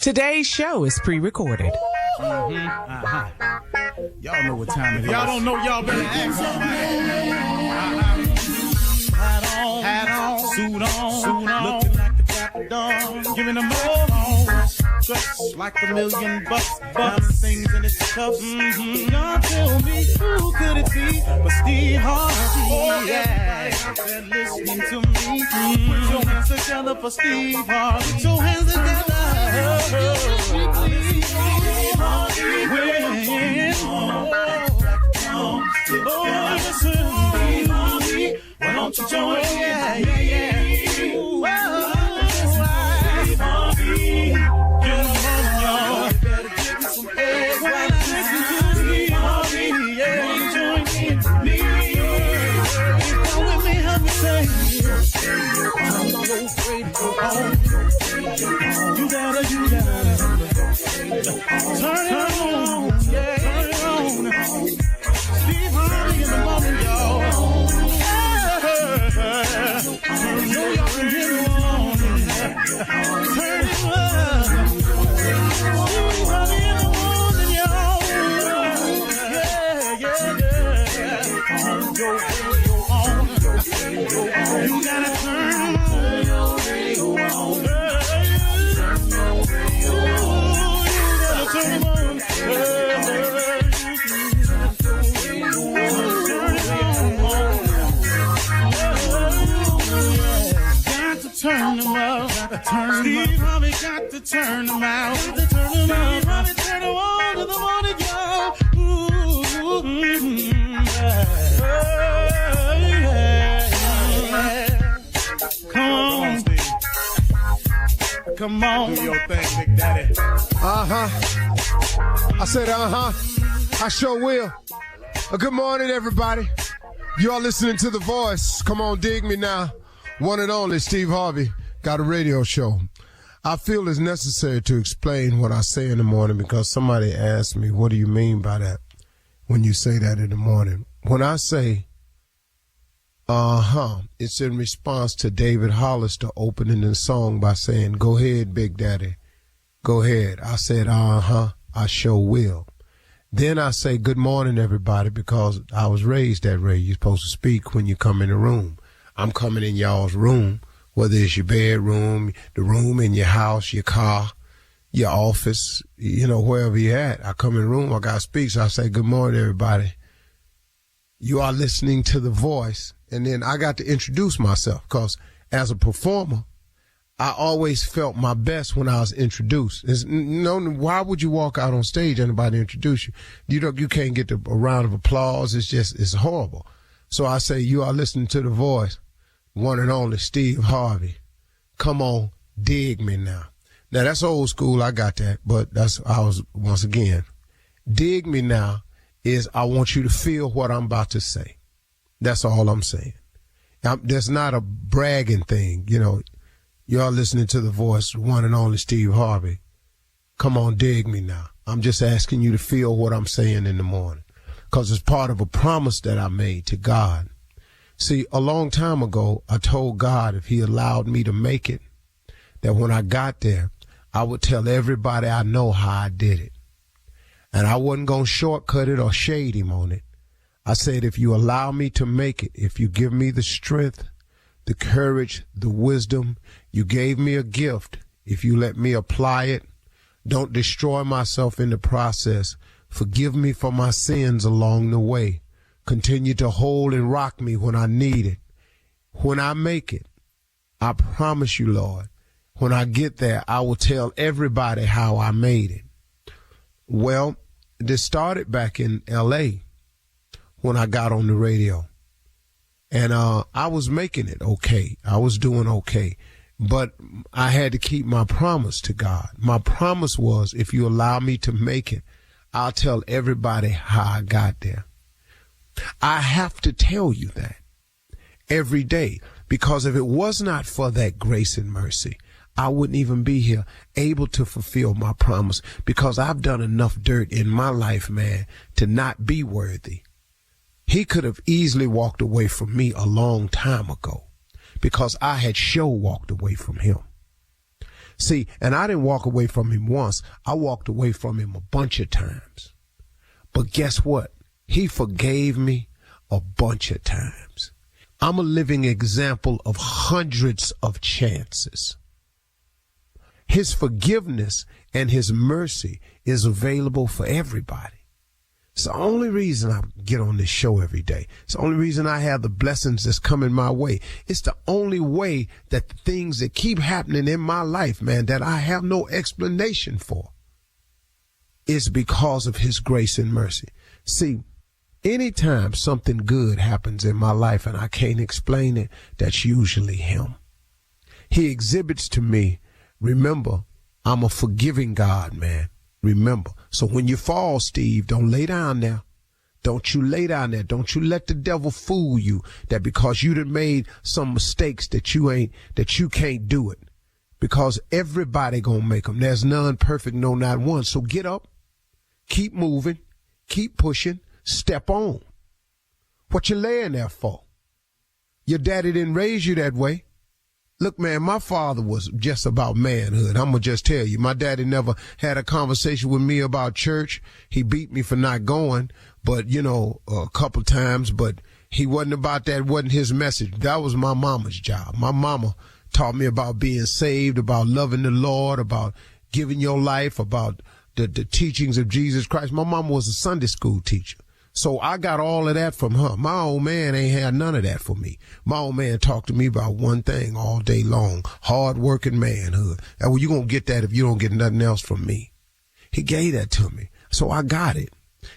Today's show is pre-recorded. Y'all know what time it is. Y'all don't know, y'all better ask somebody. Hat on, suit on, looking like the Dapper Dawn, giving them all dressed like $1,000,000, diamond things in its cuffs. Y'all tell me, who could it be but Steve Harvey? Oh, yeah, everybody listening to me. Put your hands together for Steve Harvey. Put your hands together. Steve Harvey, why don't you join? Yeah. Whoa, Steve Harvey, get on, y'all. Better give me some eggs. Why not listen to Steve Harvey? Yeah, join me. Come with me, help me say. I'm so afraid to go home. You gotta turn it on. Yeah, turn it on. Steve Harvey in the morning, y'all. I know y'all can hear me on. Turn it up. Steve Harvey in the morning, y'all. Yeah. Turn your radio on. You gotta turn your radio on. Turn it on. Turn them up, Steve Harvey got to turn them out. Steve Harvey turn them on to the morning, y'all. Come on, do your thing, Big Daddy. I said, I sure will. Good morning, everybody. You are listening to The Voice. Come on, dig me now. One and only Steve Harvey got a radio show. I feel it's necessary to explain what I say in the morning because somebody asked me, what do you mean by that when you say that in the morning? When I say, it's in response to David Hollister opening the song by saying, go ahead, Big Daddy, go ahead. I said, I sure will. Then I say, good morning, everybody, because I was raised that way. You're supposed to speak when you come in the room. I'm coming in y'all's room, whether it's your bedroom, the room in your house, your car, your office, wherever you're at. I come in the room, I got to speak, so I say, good morning, everybody. You are listening to The Voice. And then I got to introduce myself because as a performer, I always felt my best when I was introduced. Why would you walk out on stage and nobody introduce you? You can't get a round of applause. It's horrible. So I say, you are listening to The Voice. One and only Steve Harvey. Come on, dig me now. Now that's old school, I got that, but once again, dig me now is I want you to feel what I'm about to say. That's all I'm saying. That's not a bragging thing, You are listening to The Voice, one and only Steve Harvey. Come on, dig me now. I'm just asking you to feel what I'm saying in the morning because it's part of a promise that I made to God. See, a long time ago, I told God if he allowed me to make it, that when I got there, I would tell everybody I know how I did it. And I wasn't going to shortcut it or shade him on it. I said, if you allow me to make it, if you give me the strength, the courage, the wisdom, you gave me a gift. If you let me apply it, don't destroy myself in the process. Forgive me for my sins along the way. Continue to hold and rock me when I need it. When I make it, I promise you, Lord, when I get there, I will tell everybody how I made it. Well, this started back in L.A. when I got on the radio. And I was making it okay. I was doing okay. But I had to keep my promise to God. My promise was, if you allow me to make it, I'll tell everybody how I got there. I have to tell you that every day, because if it was not for that grace and mercy, I wouldn't even be here able to fulfill my promise, because I've done enough dirt in my life, man, to not be worthy. He could have easily walked away from me a long time ago because I had walked away from him. See, and I didn't walk away from him once. I walked away from him a bunch of times. But guess what? He forgave me a bunch of times. I'm a living example of hundreds of chances. His forgiveness and his mercy is available for everybody. It's the only reason I get on this show every day. It's the only reason I have the blessings that's coming my way. It's the only way that the things that keep happening in my life, man, that I have no explanation for, is because of his grace and mercy. See, anytime something good happens in my life and I can't explain it, that's usually him. He exhibits to me, remember, I'm a forgiving God, man. Remember. So when you fall, Steve, don't lay down there. Don't you lay down there. Don't you let the devil fool you that because you done made some mistakes that you can't do it. Because everybody gonna make them. There's none perfect, no, not one. So get up, keep moving, keep pushing, step on. What you laying there for? Your daddy didn't raise you that way. Look, man, my father was just about manhood. I'm going to just tell you, my daddy never had a conversation with me about church. He beat me for not going, but, a couple times, but he wasn't about that. Wasn't his message. That was my mama's job. My mama taught me about being saved, about loving the Lord, about giving your life, about the teachings of Jesus Christ. My mama was a Sunday school teacher. So I got all of that from her. My old man ain't had none of that for me. My old man talked to me about one thing all day long, hard-working manhood. And well, you gonna get that if you don't get nothing else from me. He gave that to me. So I got it.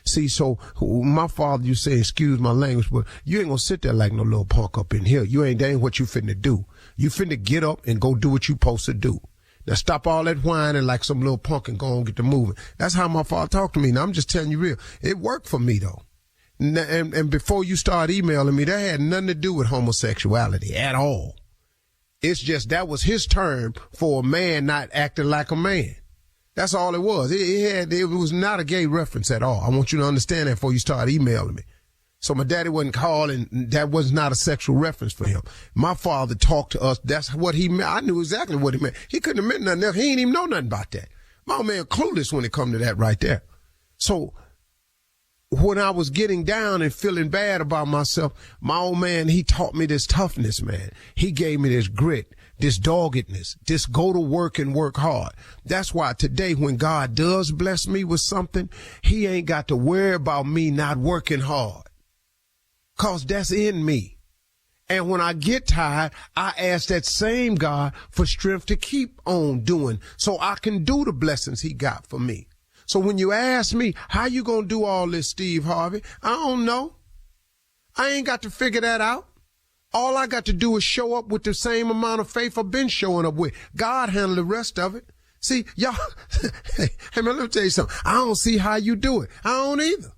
See, so my father, you say, excuse my language, but you ain't gonna sit there like no little punk up in here. That ain't what you finna do. You finna get up and go do what you supposed to do. Now stop all that whining like some little punk and go and get to moving. That's how my father talked to me. Now I'm just telling you real. It worked for me though. And before you start emailing me, that had nothing to do with homosexuality at all. It's just that was his term for a man not acting like a man. That's all it was. It was not a gay reference at all. I want you to understand that before you start emailing me. So my daddy wasn't calling. That was not a sexual reference for him. My father talked to us. That's what he meant. I knew exactly what he meant. He couldn't have meant nothing else. He didn't even know nothing about that. My old man clueless when it come to that right there. So when I was getting down and feeling bad about myself, my old man, he taught me this toughness, man. He gave me this grit, this doggedness, this go to work and work hard. That's why today when God does bless me with something, he ain't got to worry about me not working hard. 'Cause that's in me. And when I get tired, I ask that same God for strength to keep on doing so I can do the blessings he got for me. So when you ask me, how you gonna do all this, Steve Harvey? I don't know. I ain't got to figure that out. All I got to do is show up with the same amount of faith I've been showing up with. God handle the rest of it. See, y'all, hey man, let me tell you something. I don't see how you do it. I don't either.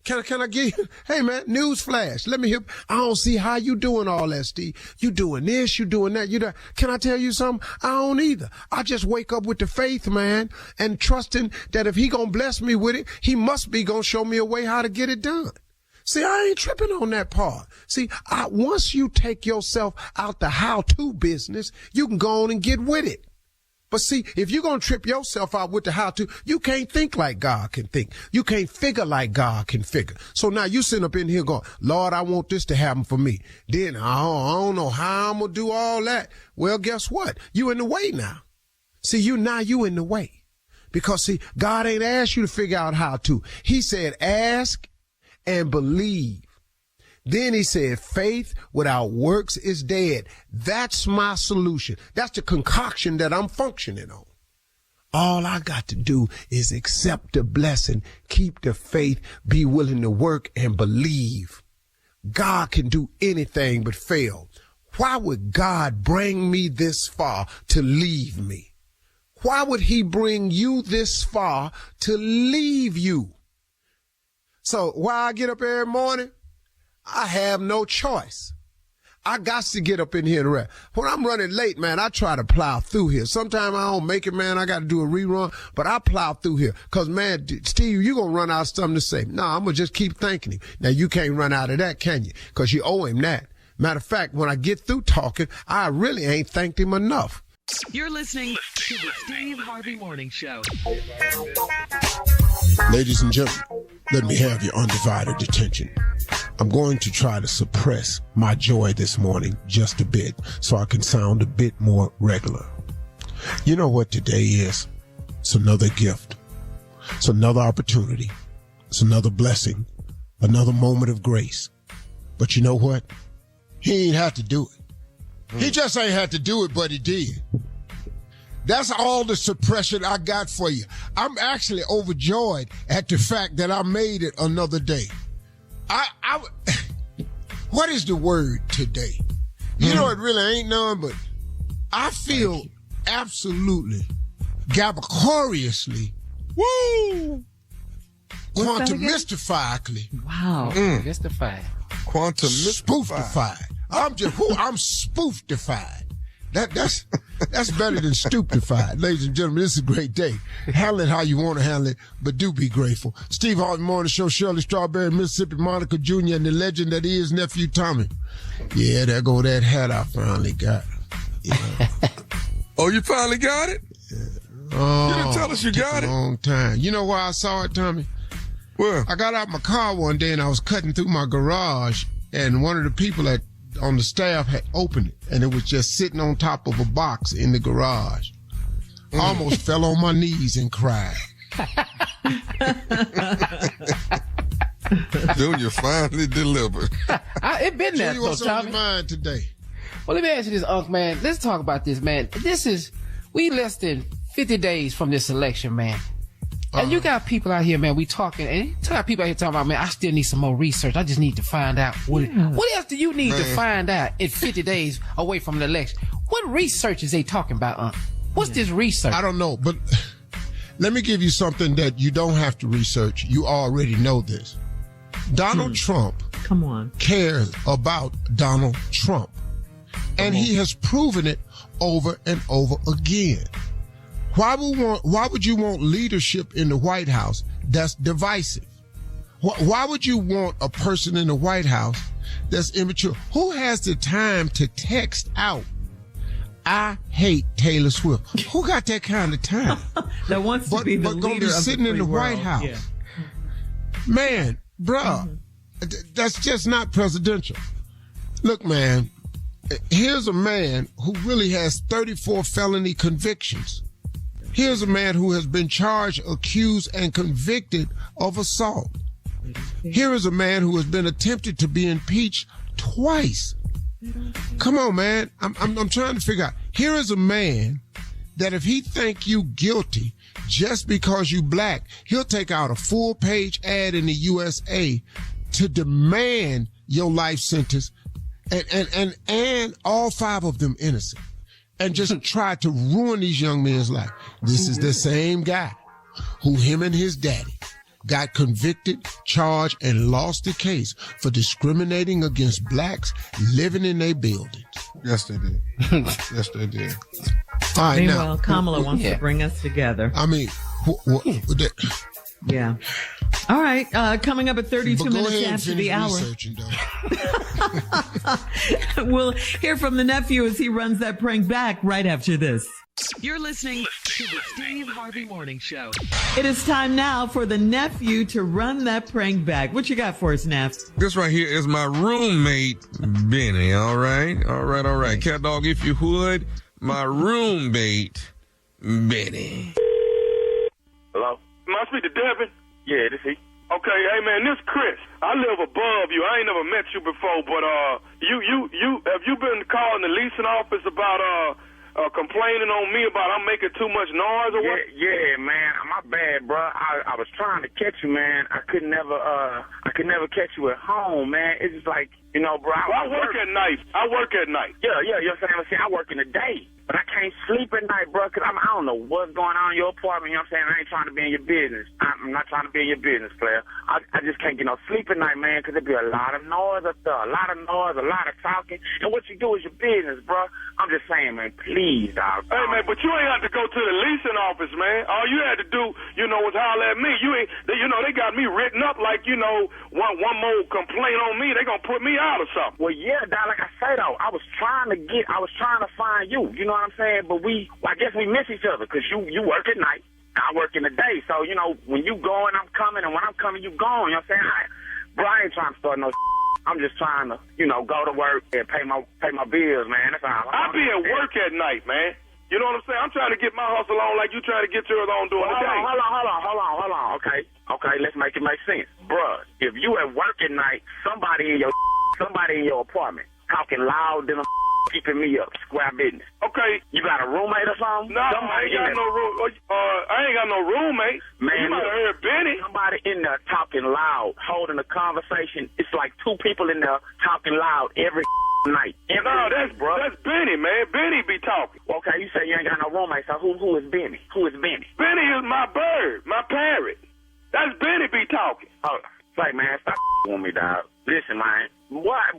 Can I give you, hey man, news flash. Let me hear, I don't see how you doing all that, Steve. You doing this, you doing that, you that. Can I tell you something? I don't either. I just wake up with the faith, man, and trusting that if he gonna bless me with it, he must be gonna show me a way how to get it done. See, I ain't tripping on that part. See, once you take yourself out the how-to business, you can go on and get with it. But see, if you're going to trip yourself out with the how-to, you can't think like God can think. You can't figure like God can figure. So now you sitting up in here going, Lord, I want this to happen for me. Then I don't know how I'm going to do all that. Well, guess what? You in the way now. See, you in the way. Because see, God ain't asked you to figure out how to. He said, ask and believe. Then he said, faith without works is dead. That's my solution. That's the concoction that I'm functioning on. All I got to do is accept the blessing, keep the faith, be willing to work and believe. God can do anything but fail. Why would God bring me this far to leave me? Why would he bring you this far to leave you? So why I get up every morning? I have no choice. I got to get up in here and rap. When I'm running late, man, I try to plow through here. Sometimes I don't make it, man. I got to do a rerun, but I plow through here. 'Cause man, Steve, you going to run out of something to say. No, I'm going to just keep thanking him. Now you can't run out of that, can you? 'Cause you owe him that. Matter of fact, when I get through talking, I really ain't thanked him enough. You're listening to the Steve Harvey Morning Show. Ladies and gentlemen, let me have your undivided attention. I'm going to try to suppress my joy this morning just a bit so I can sound a bit more regular. You know what today is? It's another gift. It's another opportunity. It's another blessing. Another moment of grace. But you know what? He ain't had to do it. He just ain't had to do it, but he did. That's all the suppression I got for you. I'm actually overjoyed at the fact that I made it another day. What is the word today? You know, it really ain't none, but I feel absolutely gabacoriously, quantum-mystifically. Wow. Mystified. Quantum Spoofified. I'm spooftified. That's better than stupefied. Ladies and gentlemen, this is a great day. Handle it how you want to handle it, but do be grateful. Steve Harvey Morning Show, Shirley Strawberry, Mississippi Monica Jr., and the legend that is Nephew Tommy. Yeah, there go that hat I finally got. Yeah. Oh, you finally got it? Yeah. Oh, you didn't tell us you got it. Long time. You know why I saw it, Tommy? Where? I got out my car one day and I was cutting through my garage, and one of the people on the staff had opened it, and it was just sitting on top of a box in the garage. I almost fell on my knees and cried. Junior finally delivered. It been there, Junior, what's though, on Tommy. your mind today? Well, let me ask you this, Unc, man. Let's talk about this, man. We less than 50 days from this election, man. And you got people out here, man, we talking, and you got people out here talking about, man, I still need some more research. I just need to find out. What else do you need to find out in 50 days away from the election? What research is they talking about, Unc? What's this research? I don't know, but let me give you something that you don't have to research. You already know this. Donald Trump cares about Donald Trump. And he has proven it over and over again. Why would you want leadership in the White House that's divisive? Why would you want a person in the White House that's immature? Who has the time to text out, I hate Taylor Swift? Who got that kind of time? That wants to be the but gonna leader be of sitting the in the free White world. House. Yeah. Man, bruh, that's just not presidential. Look, man, here's a man who really has 34 felony convictions. Here's a man who has been charged, accused, and convicted of assault. Here is a man who has been attempted to be impeached twice. Come on, man. I'm trying to figure out. Here is a man that if he think you guilty just because you black, he'll take out a full-page ad in the USA to demand your life sentence, and all 5 of them innocent, and just try to ruin these young men's life. This is the same guy who him and his daddy got convicted, charged, and lost the case for discriminating against blacks living in their buildings. Yes, they did. Yes, they did. All right, Meanwhile, now, Kamala wants to bring us together. I mean, Yeah. All right. Coming up at 32 but go minutes ahead and after the finish hour. researching, though. We'll hear from the nephew as he runs that prank back right after this. You're listening to the Steve Harvey Morning Show. It is time now for the nephew to run that prank back. What you got for us, Neff? This right here is my roommate, Benny. All right. Cat dog, if you would, my roommate, Benny. Hello? Am I speak to Devin? Yeah, this he. Okay, hey man, this Chris. I live above you. I ain't never met you before, but you have you been calling the leasing office about complaining on me about I'm making too much noise or what? Yeah, man. My bad, bro. I was trying to catch you, man. I could never catch you at home, man. It's just like, you know, bro. I work at night. I work at night. Yeah. You know what I'm saying? I work in the day. But I can't sleep at night, bro, because I don't know what's going on in your apartment. You know what I'm saying? I ain't trying to be in your business. I'm not trying to be in your business, player. I just can't get no sleep at night, man, because there be a lot of noise up there, a lot of talking. And what you do is your business, bro. I'm just saying, man, please, dog. Hey, man, but you ain't have to go to the leasing office, man. All you had to do, you know, was holler at me. They got me written up like, you know, one more complaint on me, they gonna put me out or something. Well, yeah, dog, like I say, though, I was trying to find you. You know know what I'm saying? But I guess we miss each other because you work at night, I work in the day. So, you know, when you going, I'm coming, and when I'm coming, you going. You know what I'm saying? Bro, I ain't trying to start no I'm just trying to, you know, go to work and pay my bills, man. That's all. I be at work at night, man. You know what I'm saying? I'm trying to get my hustle on like you trying to get yours on during the day. Hold on. Okay, let's make it make sense. Bruh, if you at work at night, somebody in your apartment talking loud than a keeping me up, square business. Okay. You got a roommate or something? No, I ain't got no roommate. Man, you might have heard Benny. Somebody in there talking loud, holding a conversation. It's like two people in there talking loud every night. That's Benny, man. Benny be talking. Okay, you say you ain't got no roommate, so who is Benny? Who is Benny? Benny is my bird, my parrot. That's Benny be talking. Oh, say, man, stop on me, dog. Listen, man. Why?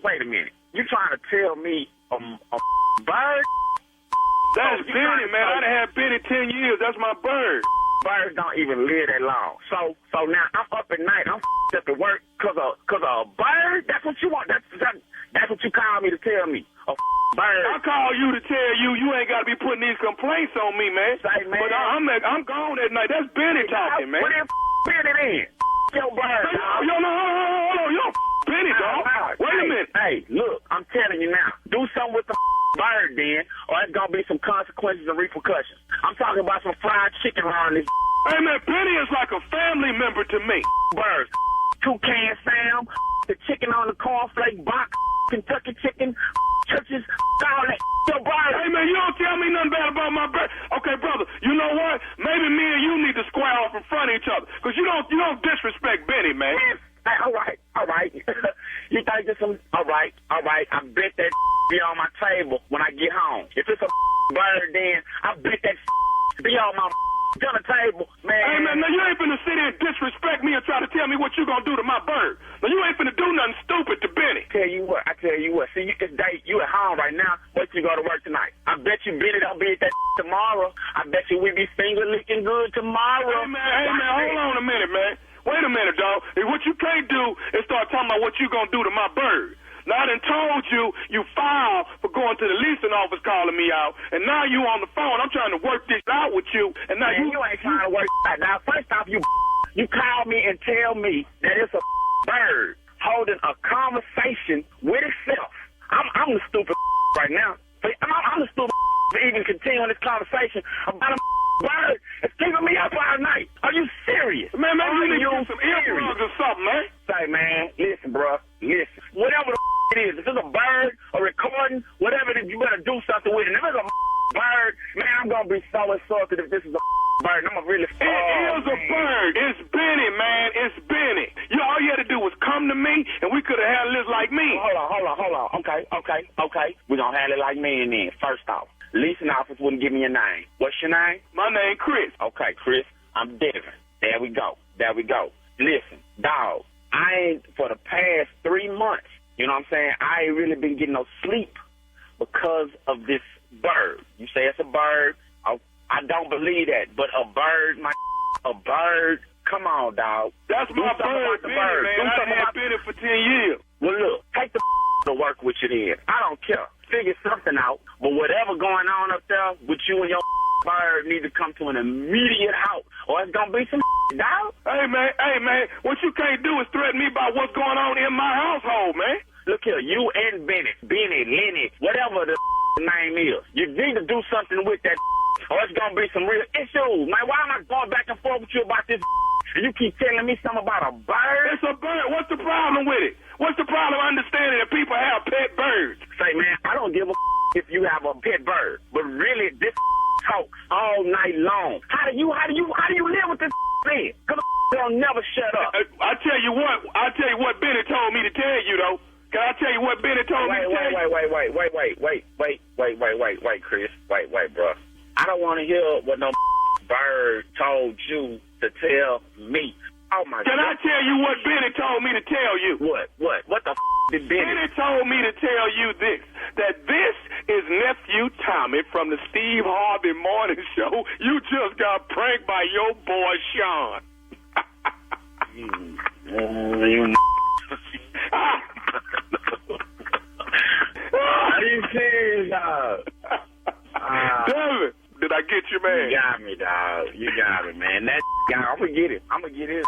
Wait a minute. You trying to tell me a bird? That's Benny, man. I done had Benny 10 years. That's my bird. Birds don't even live that long. So now I'm up at night. I'm up at work because of a bird? That's what you want? That's what you call me to tell me? A bird? I call you to tell you ain't got to be putting these complaints on me, man. Say, man. But I'm gone at night. That's Benny talking, man. Put in Benny then. Your bird, dog. Yo, no, hold on. Yo, Benny, dog. Wait a minute. Hey, look, I'm telling you now. Do something with the bird then, or it's going to be some consequences and repercussions. I'm talking about some fried chicken around this. Hey, man, Benny is like a family member to me. Birds. Toucan Sam, the chicken on the cornflake box, Kentucky chicken, churches, all that. Your bird. Hey, man, you don't tell me nothing bad about my bird. Okay, brother, you know what? Maybe me and you need to square off in front of each other, because you don't disrespect Benny, man. Hey, all right. You think this some? All right. I bet that be on my table when I get home. If it's a bird, then I bet that be on my dinner table, man. Hey, man, now you ain't finna sit here and disrespect me and try to tell me what you gonna do to my bird. Now you ain't finna do nothing stupid to Benny. I tell you what. See, you at home right now. Wait till you go to work tonight. I bet you Benny don't be at that tomorrow. I bet you we be finger licking good tomorrow. Hey, man, hold on a minute, man. Wait a minute, dog. What you can't do is start talking about what you gonna do to my bird. Now, I done told you filed for going to the leasing office calling me out, and now you on the phone. I'm trying to work this out with you, and now man, you ain't trying to work that. Now, first off, you call me and tell me that it's a bird holding a conversation with itself. I'm the stupid right now. I'm the stupid to even continue this conversation about a bird. It's keeping me up all night. Are you serious? Man, maybe you need to get some earplugs or something, man. Say, man, listen, bro. Listen. Whatever the it is, if it's a bird, a recording, whatever it is, you better do something with it. If it's a bird, man, I'm going to be so insulted if this is a bird. I'm going to really... It is a bird. It's Benny, man. It's Benny. All you had to do was come to me, and we could have handled this like me. Hold on. Okay. We're going to handle it like me and then. First off, leasing office wouldn't give me your name. What's your name? My name, Chris. Okay, Chris. I'm Devin. There we go. Listen, dog, I ain't, for the past 3 months, you know what I'm saying, I ain't really been getting no sleep because of this bird. You say it's a bird. I don't believe that, but a bird, come on, dog. That's my bird, Benny, man. I had Benny for 10 years. Well, look, take the to work with you then. I don't care. Figure something out, but whatever going on up there with you and your bird need to come to an immediate halt, or it's going to be some dog. Hey, man, what you can't do is threaten me about what's going on in my household, man. Look here, you and Benny, Lenny, whatever the name is, you need to do something with that, or it's going to be some real issues. Man, why am I going back and forth with you about this, and you keep telling me something about a bird? It's a bird. What's the problem with it? What's the problem understanding that people have pet birds? Say, man, I don't give a if you have a pet bird, but really, this talks all night long. How do you live with this man? Because they'll never shut up. I tell you what Benny told me to tell you, though. Can I tell you what Benny told me to tell you? Wait, Chris. Wait, bro. I don't want to hear what no bird told you to tell me. Oh, my God. Can I tell you what Benny told me to tell you? What the did Benny? Benny told me to tell you this, that this is Nephew Tommy from the Steve Harvey Morning Show. You just got pranked by your boy, Sean. Are you serious, dog? get your man. You got me, dog. You got me, man. That guy, I'm gonna get it. I'm gonna get it.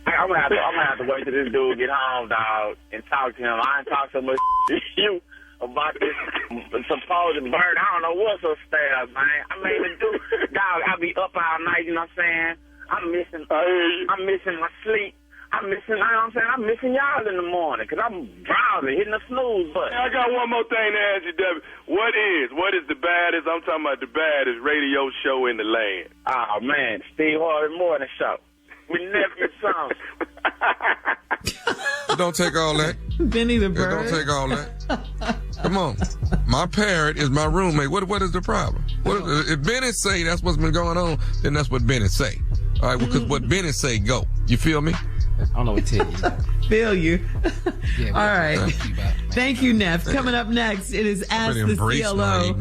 I'm gonna have to wait till this dude get home, dog, and talk to him. I ain't talk so much to you about this supposed bird. I don't know what's upstairs, man. I mean, the dude, dog, I be up all night. You know what I'm saying? I'm missing my sleep. I'm missing y'all in the morning because I'm drowsy, hitting the snooze button. I got one more thing to ask you, Debbie. What is the baddest, I'm talking about the baddest radio show in the land? Oh, man, Steve Harvey Morning Show. With Nephew Tommy. Don't take all that. Benny the Bird. Don't take all that. Come on. My parrot is my roommate. What is the problem? If Benny say that's what's been going on, then that's what Benny say. All right, because what Benny say, go. You feel me? I don't know what to tell you. Feel you. Yeah, all right. Thank you, Neff. Coming up next, it is Ask the CLO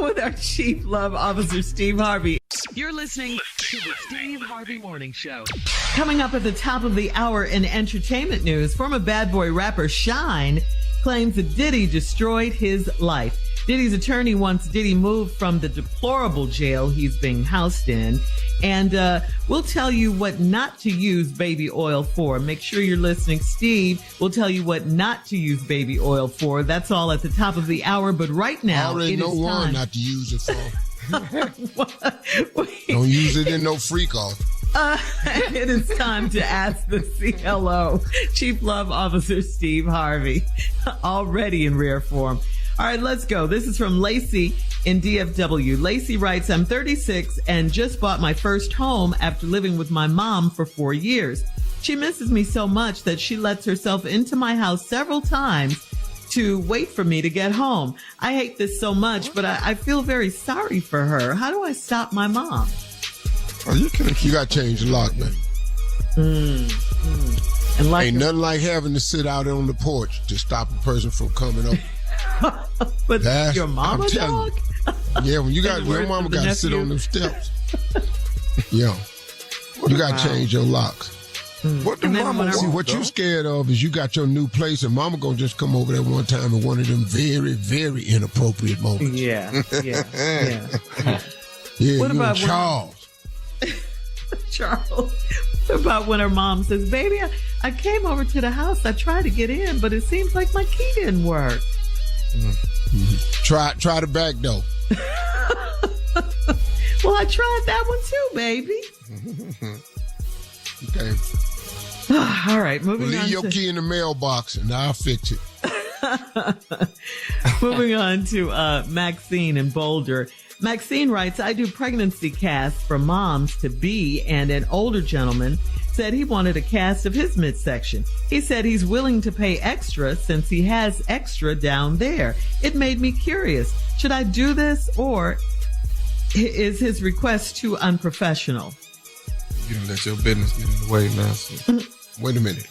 with our Chief Love Officer, Steve Harvey. You're listening to the Steve Harvey Morning Show. Coming up at the top of the hour in entertainment news, former bad boy rapper Shine claims that Diddy destroyed his life. Diddy's attorney wants Diddy moved from the deplorable jail he's being housed in. And we'll tell you what not to use baby oil for. Make sure you're listening. Steve will tell you what not to use baby oil for. That's all at the top of the hour. But right now, I already it know is one time. not to use it for. Don't use it in no freak off. It is time to ask the CLO, Chief Love Officer Steve Harvey, already in rare form. All right, let's go. This is from Lacey in DFW. Lacey writes, I'm 36 and just bought my first home after living with my mom for 4 years. She misses me so much that she lets herself into my house several times to wait for me to get home. I hate this so much, but I feel very sorry for her. How do I stop my mom? Oh, you got to change the lock, man. And like ain't nothing like having to sit out on the porch to stop a person from coming up. But your mama, dog? Yeah, when your mama got to sit on them steps. Yeah. You got to change your locks. What the mama See, what you scared of is you got your new place and mama gonna just come over there one time in one of them very, very inappropriate moments. Yeah. Yeah, What about Charles? Charles. What about when her mom says, baby, I came over to the house. I tried to get in, but it seems like my key didn't work. Try the back door. Well, I tried that one too, baby. Okay. All right, moving on. Leave your key in the mailbox and I'll fix it. Moving on to Maxine in Boulder. Maxine writes, I do pregnancy casts for moms to be, and an older gentleman said he wanted a cast of his midsection. He said he's willing to pay extra since he has extra down there. It made me curious. Should I do this, or is his request too unprofessional? You don't let your business get in the way now. So. Wait a minute.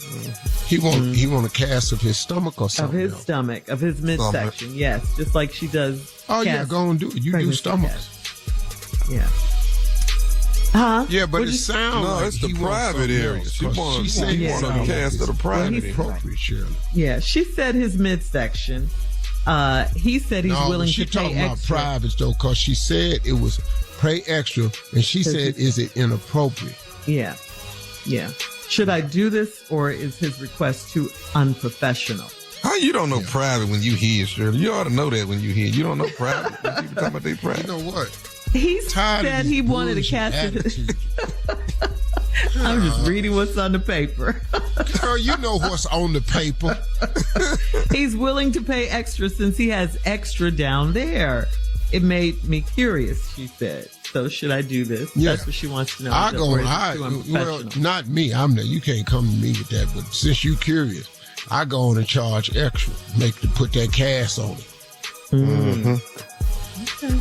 He want a cast of his stomach or something? Of his stomach, of his midsection, yes. Just like she does. Oh, yeah, go and do it. You do stomachs. Yeah. Huh? Yeah, but it sounds like it's the private area. She said he wants a cast of the private area. Appropriate, Shirley. Yeah, she said his midsection. He said he's willing to pay extra. She talking about privates, though, because she said it was pay extra, and she said, is it inappropriate? Yeah. Should I do this, or is his request too unprofessional? How you don't know private when you hear, Shirley? You ought to know that when you hear. You don't know private when people talking about they private. You know what? He said he wanted a cast of his... I'm just reading what's on the paper. Girl, you know what's on the paper. He's willing to pay extra since he has extra down there. It made me curious, she said. So should I do this? Yeah. That's what she wants to know. Well, not me. You can't come to me with that. But since you curious, I go on and charge extra. Put that cast on it. Okay.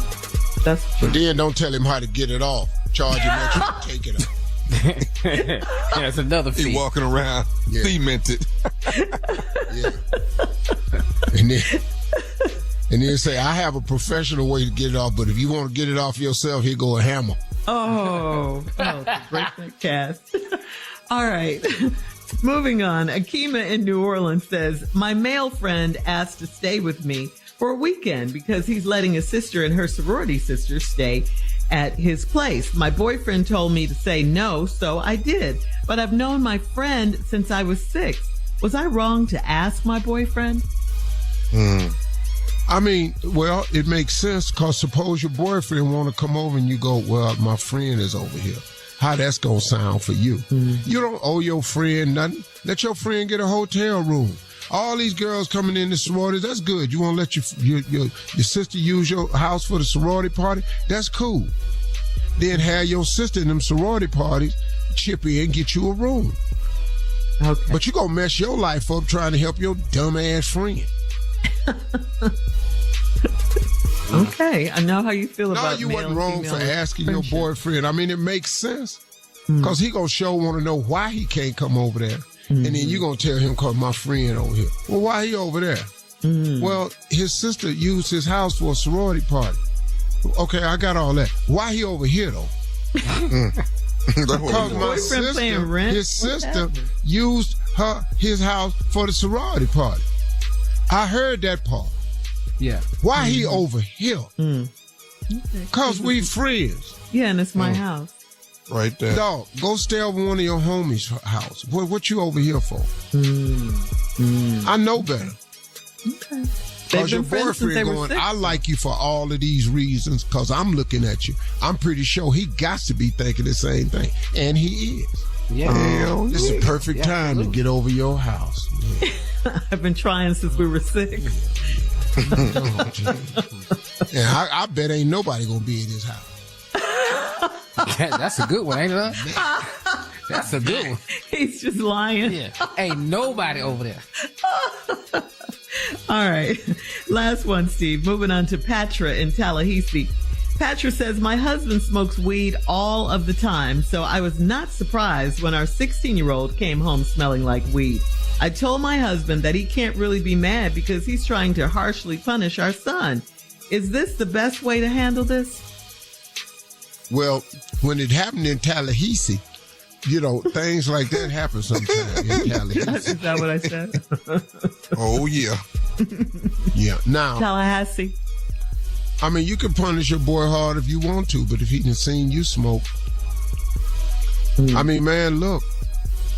But then don't tell him how to get it off. Charge him extra to take it off. That's another fee. He walking around cemented. Yeah. And then say, I have a professional way to get it off, but if you want to get it off yourself, here go a hammer. Oh, break that cast. All right. Moving on. Akima in New Orleans says, my male friend asked to stay with me for a weekend because he's letting his sister and her sorority sister stay at his place. My boyfriend told me to say no, so I did. But I've known my friend since I was 6. Was I wrong to ask my boyfriend? I mean, well, it makes sense because suppose your boyfriend want to come over and you go, well, my friend is over here. How that's going to sound for you. You don't owe your friend nothing. Let your friend get a hotel room. All these girls coming in the sororities, that's good. You want to let your sister use your house for the sorority party? That's cool. Then have your sister in them sorority parties chip in and get you a room. Okay. But you going to mess your life up trying to help your dumb ass friend. Okay, I know how you feel about you male wasn't and wrong female for asking friendship. your boyfriend. I mean, it makes sense. Because he going to sure want to know why he can't come over there. And then you going to tell him, because my friend over here. Well, why he over there? Well, his sister used his house for a sorority party. Okay, I got all that. Why he over here, though? Because my sister, his sister used his house for the sorority party. I heard that part. Yeah. Why he over here? Because we friends. Yeah, and it's my house. Right there. Dog, go stay over one of your homies' house. What you over here for? I know better. Okay. Because your boyfriend going, I like you for all of these reasons because I'm looking at you. I'm pretty sure he got to be thinking the same thing. And he is. Yeah. This is the perfect time to get over your house. I've been trying since we were 6. And I bet ain't nobody going to be in his house. That's a good one, ain't it? That's a good one. He's just lying. Yeah. Ain't nobody over there. All right. Last one, Steve. Moving on to Patra in Tallahassee. Patra says, my husband smokes weed all of the time, so I was not surprised when our 16-year-old came home smelling like weed. I told my husband that he can't really be mad because he's trying to harshly punish our son. Is this the best way to handle this? Well, when it happened in Tallahassee, things like that happen sometimes in Tallahassee. Is that what I said? Oh, yeah. Yeah. Now, Tallahassee. I mean, you can punish your boy hard if you want to, but if he done seen you smoke, I mean, man, look,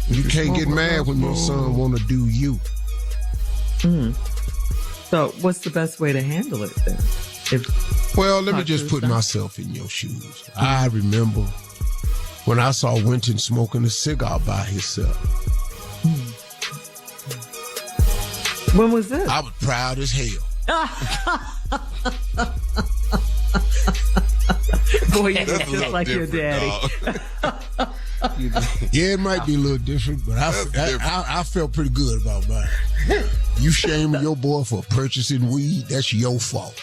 you can't get mad when your son want to do you. So what's the best way to handle it then? Well, let me just put myself in your shoes. I remember when I saw Winton smoking a cigar by himself. When was this? I was proud as hell. Boy, you look just like your daddy. Yeah, it might be a little different, but I felt pretty good about mine. You shaming your boy for purchasing weed, that's your fault.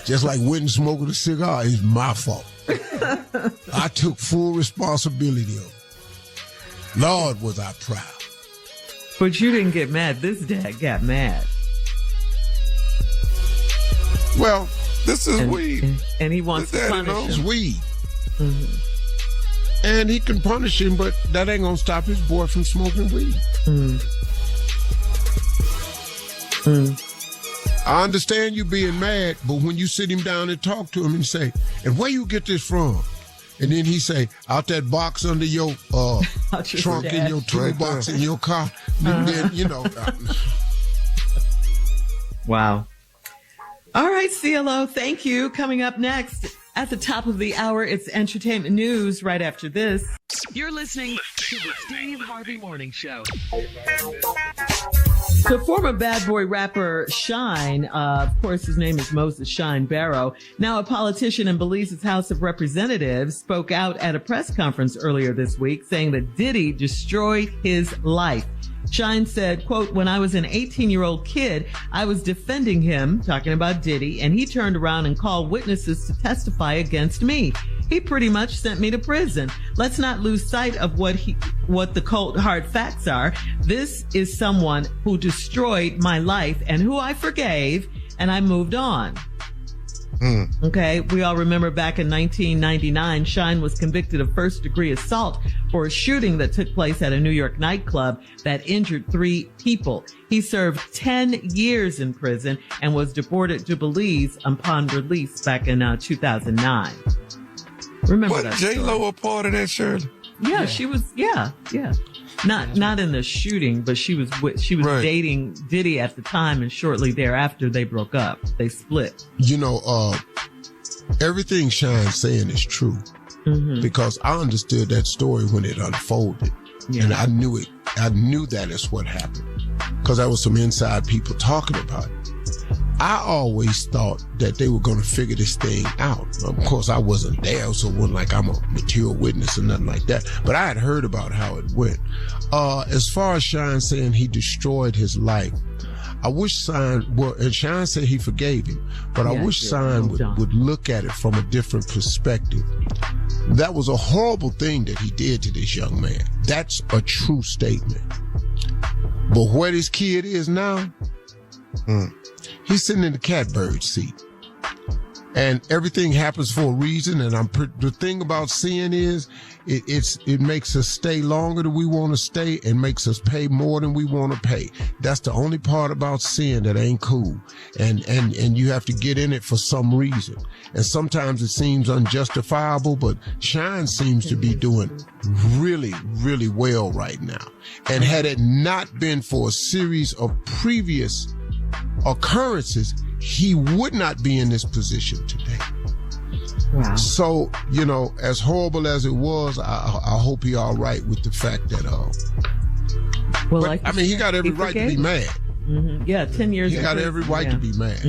Just like Winton smoking a cigar is my fault. I took full responsibility of it. Lord, was I proud. But you didn't get mad. This dad got mad. Well, this is weed. And he wants to punish him. Weed. And he can punish him, but that ain't gonna stop his boy from smoking weed. I understand you being mad, but when you sit him down and talk to him and say, and where you get this from? And then he say, out that box under your trunk in your toolbox in your car. Then, Wow. All right, CLO, thank you. Coming up next, at the top of the hour, it's entertainment news right after this. You're listening to the Steve Harvey Morning Show. The former bad boy rapper Shine, of course, his name is Moses Shine Barrow, now a politician in Belize's House of Representatives, spoke out at a press conference earlier this week saying that Diddy destroyed his life. Shine said, quote, when I was an 18-year-old kid, I was defending him, talking about Diddy, and he turned around and called witnesses to testify against me. He pretty much sent me to prison. Let's not lose sight of what the cold hard facts are. This is someone who destroyed my life and who I forgave, and I moved on. Okay, we all remember back in 1999, Shine was convicted of first-degree assault for a shooting that took place at a New York nightclub that injured 3 people. He served 10 years in prison and was deported to Belize upon release back in 2009. Remember that? Was J-Lo a part of that, Shirley? Yeah, she was. Yeah. Not in the shooting, but she was Right. dating Diddy at the time, and shortly thereafter they broke up. They split. You know, everything Shine's saying is true because I understood that story when it unfolded, and I knew it. I knew that is what happened because there was some inside people talking about it. I always thought that they were going to figure this thing out. Of course, I wasn't there, so it wasn't like I'm a material witness or nothing like that. But I had heard about how it went. As far as Shine saying he destroyed his life, I wish and Shine said he forgave him, but I wish Shine would look at it from a different perspective. That was a horrible thing that he did to this young man. That's a true statement. But where this kid is now, he's sitting in the catbird seat. And everything happens for a reason. And the thing about sin is it makes us stay longer than we want to stay and makes us pay more than we want to pay. That's the only part about sin that ain't cool. And you have to get in it for some reason. And sometimes it seems unjustifiable, but Shine seems to be doing really, really well right now. And had it not been for a series of previous occurrences, he would not be in this position today. Wow. So, you know, as horrible as it was, I hope he all right with the fact that, Well, but, I mean, he got every right to be mad. Yeah, 10 years. He got every right to be mad.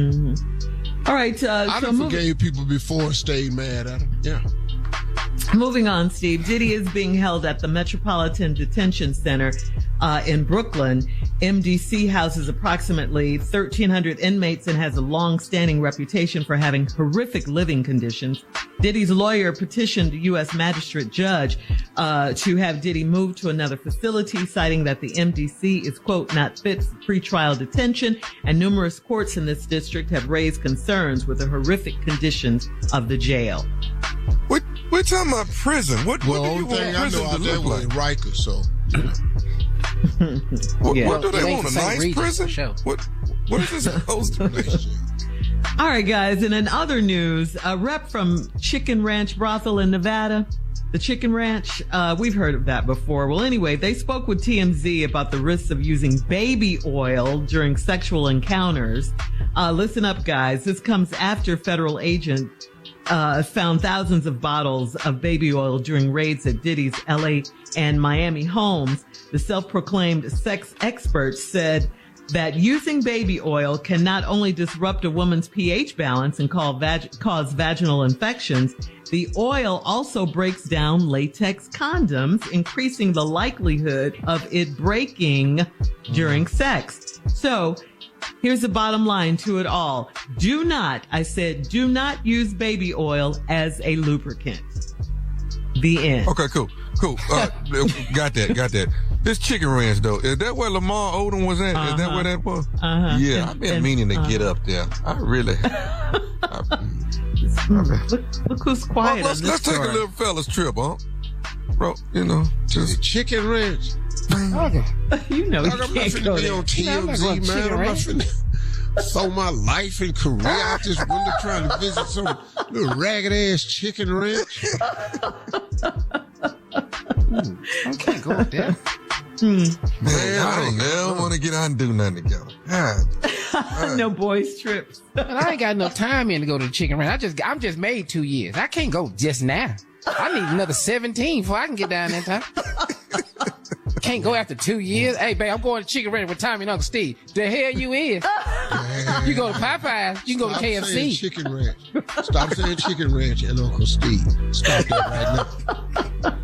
All right. I done forgave people before and stayed mad at them. Yeah. Moving on, Steve. Diddy is being held at the Metropolitan Detention Center in Brooklyn. MDC houses approximately 1,300 inmates and has a long-standing reputation for having horrific living conditions. Diddy's lawyer petitioned the U.S. magistrate judge to have Diddy moved to another facility, citing that the MDC is, quote, not fit for pretrial detention, and numerous courts in this district have raised concerns with the horrific conditions of the jail. We're talking about prison. What do you want prison to look like? Rikers, so. What do they want? A nice prison? Sure. What is this supposed to be? All right, guys. And in other news, a rep from Chicken Ranch Brothel in Nevada, the Chicken Ranch, we've heard of that before. Well, anyway, they spoke with TMZ about the risks of using baby oil during sexual encounters. Listen up, guys. This comes after federal agents found thousands of bottles of baby oil during raids at Diddy's LA and Miami homes. The self-proclaimed sex expert said that using baby oil can not only disrupt a woman's pH balance and cause vaginal infections, the oil also breaks down latex condoms, increasing the likelihood of it breaking during sex. So, here's the bottom line to it all. Do not use baby oil as a lubricant. The end. Okay, cool. Got that. This Chicken Ranch, though, is that where Lamar Odom was at? Is that where that was? Yeah, I've been meaning to get up there. I really. Look who's quiet. Let's take a little fella's trip, huh? Bro, you know, just. The Chicken Ranch. You know, you I'm not can't finna go be there. on TMZ, man. I'm not finna throw my life and career out this window trying to visit some little ragged ass chicken ranch. I can't go up there. Man, I don't never want to get out and do nothing together. God. No boys trips. And I ain't got no time in to go to the Chicken Ranch. I'm just made 2 years. I can't go just now. I need another 17 before I can get down there time. Can't go after 2 years. Hey, babe, I'm going to Chicken Ranch with Tommy and Uncle Steve. The hell you is? You go to Popeyes. You can go to KFC. Saying Chicken Ranch. Stop saying Chicken Ranch and Uncle Steve. Stop that right now.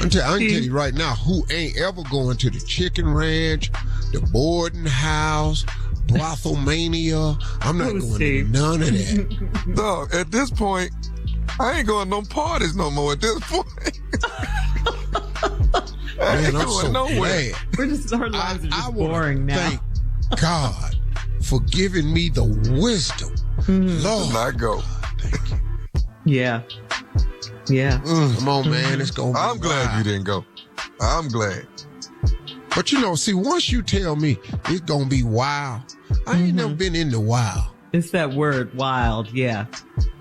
I can tell you right now, who ain't ever going to the Chicken Ranch, the boarding house, Brothelmania. I'm not going to none of that. Dog, at this point, I ain't going to no parties no more at this point. Man, I'm so nowhere. glad. Our lives are just boring now. Thank God for giving me the wisdom Lord. Not go. Yeah. Yeah. Come on, man. It's going to be I'm glad wild. you didn't go. I'm glad. But see, once you tell me it's going to be wild, I ain't never been into wild. It's that word, wild. Yeah.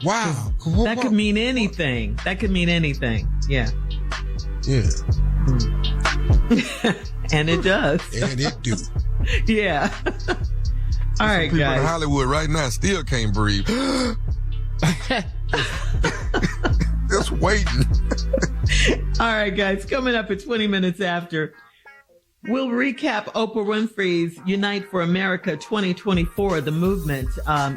Wow. That could mean anything. That could mean anything. Yeah. Yeah. And it does. And it do. Yeah. All right, People in guys. Hollywood right now still can't breathe. Just waiting. All right, guys. Coming up at 20 minutes after, we'll recap Oprah Winfrey's Unite for America 2024, the movement.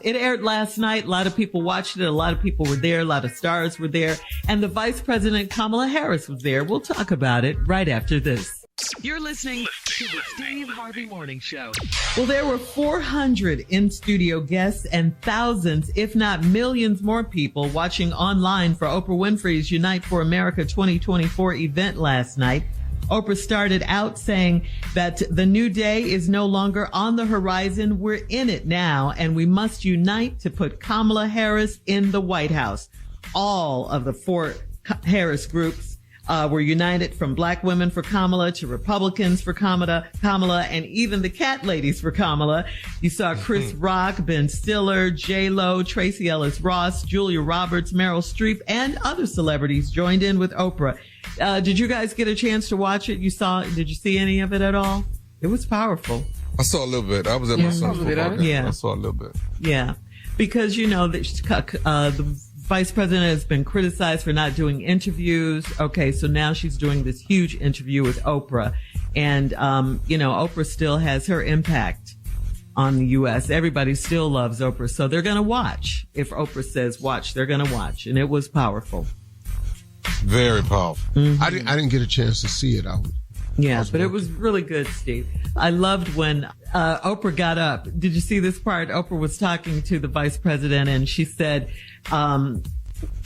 It aired last night. A lot of people watched it. A lot of people were there. A lot of stars were there. And the Vice President Kamala Harris was there. We'll talk about it right after this. You're listening to the Steve Harvey Morning Show. Well, there were 400 in-studio guests and thousands, if not millions more people watching online for Oprah Winfrey's Unite for America 2024 event last night. Oprah started out saying that the new day is no longer on the horizon. We're in it now, and we must unite to put Kamala Harris in the White House. All of the four Harris groups were united, from Black women for Kamala to Republicans for Kamala, and even the cat ladies for Kamala. You saw Chris Rock, Ben Stiller, J-Lo, Tracy Ellis Ross, Julia Roberts, Meryl Streep, and other celebrities joined in with Oprah. Did you guys get a chance to watch it? Did you see any of it at all? It was powerful. I saw a little bit. I was at my son's football game. Yeah. I saw a little bit. Yeah. Because, the Vice President has been criticized for not doing interviews. Okay, so now she's doing this huge interview with Oprah. And, Oprah still has her impact on the U.S. Everybody still loves Oprah. So they're going to watch. If Oprah says watch, they're going to watch. And it was powerful. Very powerful. I didn't get a chance to see it. But it was really good, Steve. I loved when Oprah got up. Did you see this part? Oprah was talking to the vice president, and she said,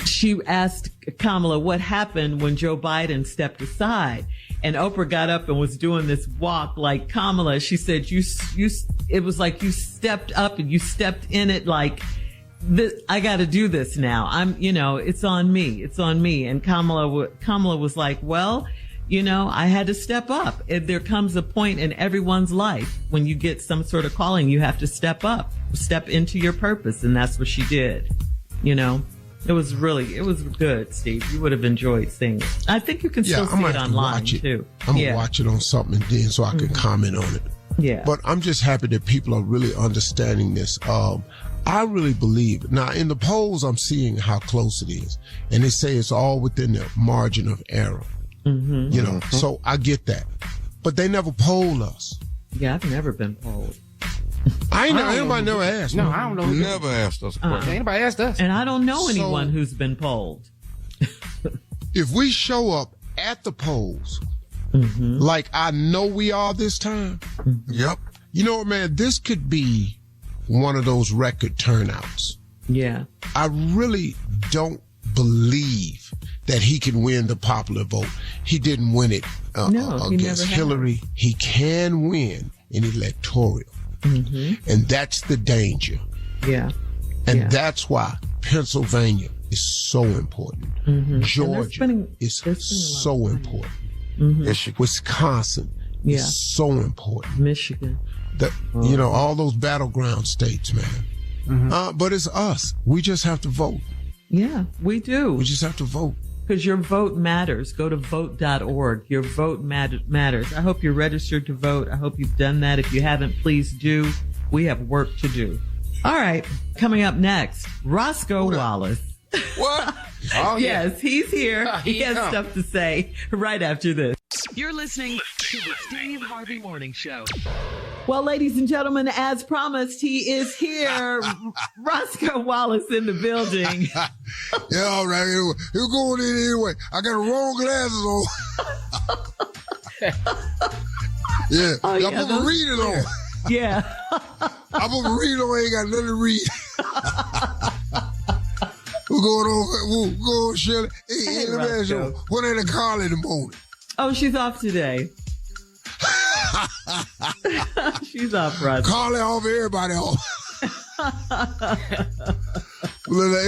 she asked Kamala what happened when Joe Biden stepped aside. And Oprah got up and was doing this walk like Kamala. She said, it was like you stepped up and you stepped in it like, I got to do this now. It's on me. It's on me. And Kamala was like, well, I had to step up. There comes a point in everyone's life when you get some sort of calling, you have to step up, step into your purpose. And that's what she did. It was good, Steve. You would have enjoyed seeing it. I think you can still see it online too. I'm going to watch it on something then so I can comment on it. Yeah. But I'm just happy that people are really understanding this. I really believe, now in the polls, I'm seeing how close it is. And they say it's all within the margin of error. So I get that. But they never polled us. Yeah, I've never been polled. Anybody never asked. No, I don't know. Never asked us a question. Anybody asked us. And I don't know anyone who's been polled. If we show up at the polls, like I know we are this time, Yep. you know what, man, this could be one of those record turnouts. Yeah. I really don't believe that he can win the popular vote. He didn't win it against Hillary. He can win an electoral. And that's the danger. Yeah. And that's why Pennsylvania is so important. Georgia is so important. Wisconsin is so important. Michigan. All those battleground states, man. But it's us. We just have to vote. Yeah, we do. We just have to vote. Because your vote matters. Go to vote.org. Your vote matters. I hope you're registered to vote. I hope you've done that. If you haven't, please do. We have work to do. All right. Coming up next, Roscoe Wallace. What? Oh, yeah. Yes, he's here. He has stuff to say right after this. You're listening to the Steve Harvey Morning Show. Well, ladies and gentlemen, as promised, he is here. Roscoe Wallace in the building. Yeah, all right. You're going in anyway. I got the wrong glasses on. Yeah. I put my reading on. Yeah. I put my reading on. I ain't got nothing to read. We're going on, Shirley. Hey, let me ask you, when ain't a call in the morning? Oh, she's off today. She's off, Roscoe. Carly off, everybody off. Hey,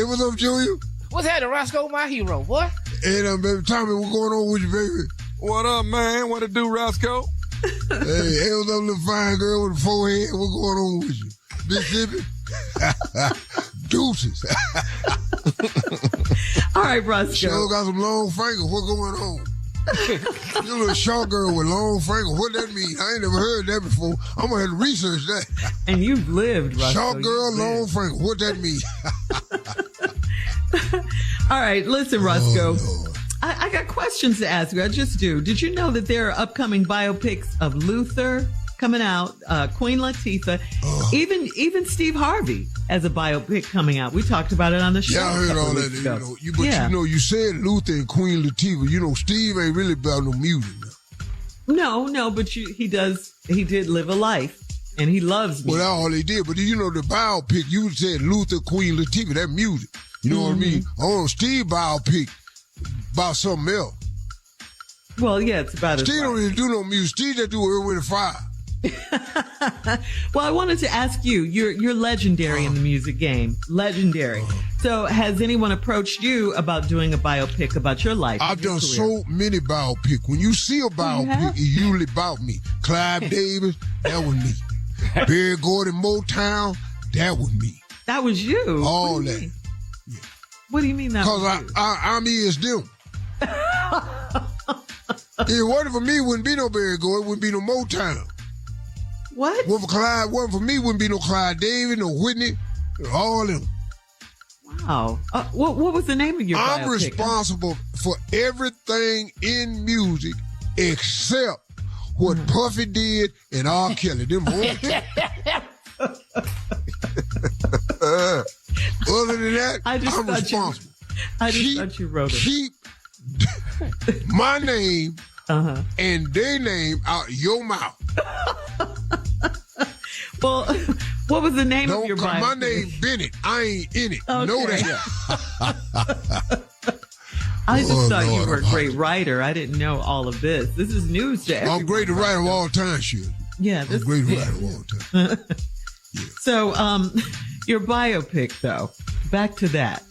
what's up, Junior? What's happening, Roscoe? My hero, boy. Hey, baby Tommy, what's going on with you, baby? What up, man? What it do, Roscoe? Hey, what's up, little fine girl with a forehead? What's going on with you? Mississippi? Deuces. All right, Roscoe. Sure got some long fingers. What's going on? You little short girl with long fingers. What that mean? I ain't never heard that before. I'm gonna have to research that. And you've lived, Roscoe. Short girl, long fingers. What that mean? All right, listen, Roscoe. Oh, Lord. I got questions to ask you. I just do. Did you know that there are upcoming biopics of Luther coming out, Queen Latifah, even Steve Harvey has a biopic coming out. We talked about it on the show. Yeah, I heard all that. You said Luther and Queen Latifah. You know, Steve ain't really about no music now. No, but he did live a life, and he loves music. Well, that's all they did. But you know, the biopic, you said Luther, Queen Latifah, that music. You know what I mean? Oh, Steve biopic about something else. Well, yeah, it's about Steve don't really do no music. Steve just do Earth, Wind & Fire. Well, I wanted to ask you, you're legendary in the music game. Legendary. So has anyone approached you about doing a biopic about your life? I've done so many biopics. When you see a biopic, it's usually about me. Clive Davis, that was me. Barry Gordon, Motown, that was me. That was you? All that. Yeah. What do you mean that was you? Because I'm is them. If it wasn't for me, wouldn't be no Barry Gordon, wouldn't be no Motown. What? Wasn't for me, wouldn't be no Clive Davis, no Whitney, all of them. Wow. What was the name of your biopic? I'm responsible for everything in music except what Puffy did and R. Kelly. Them only two. Other than that, I'm responsible. I just thought you wrote it. Keep my name and their name out your mouth. Well, what was the name of your biopic? My name Bennett. I ain't in it. Okay. Know that. I just thought you were a great writer. I didn't know all of this. This is news to everyone. I'm great writer of all time, shit. Yeah, I'm great writer of all time. Yeah. So, your biopic, though, back to that.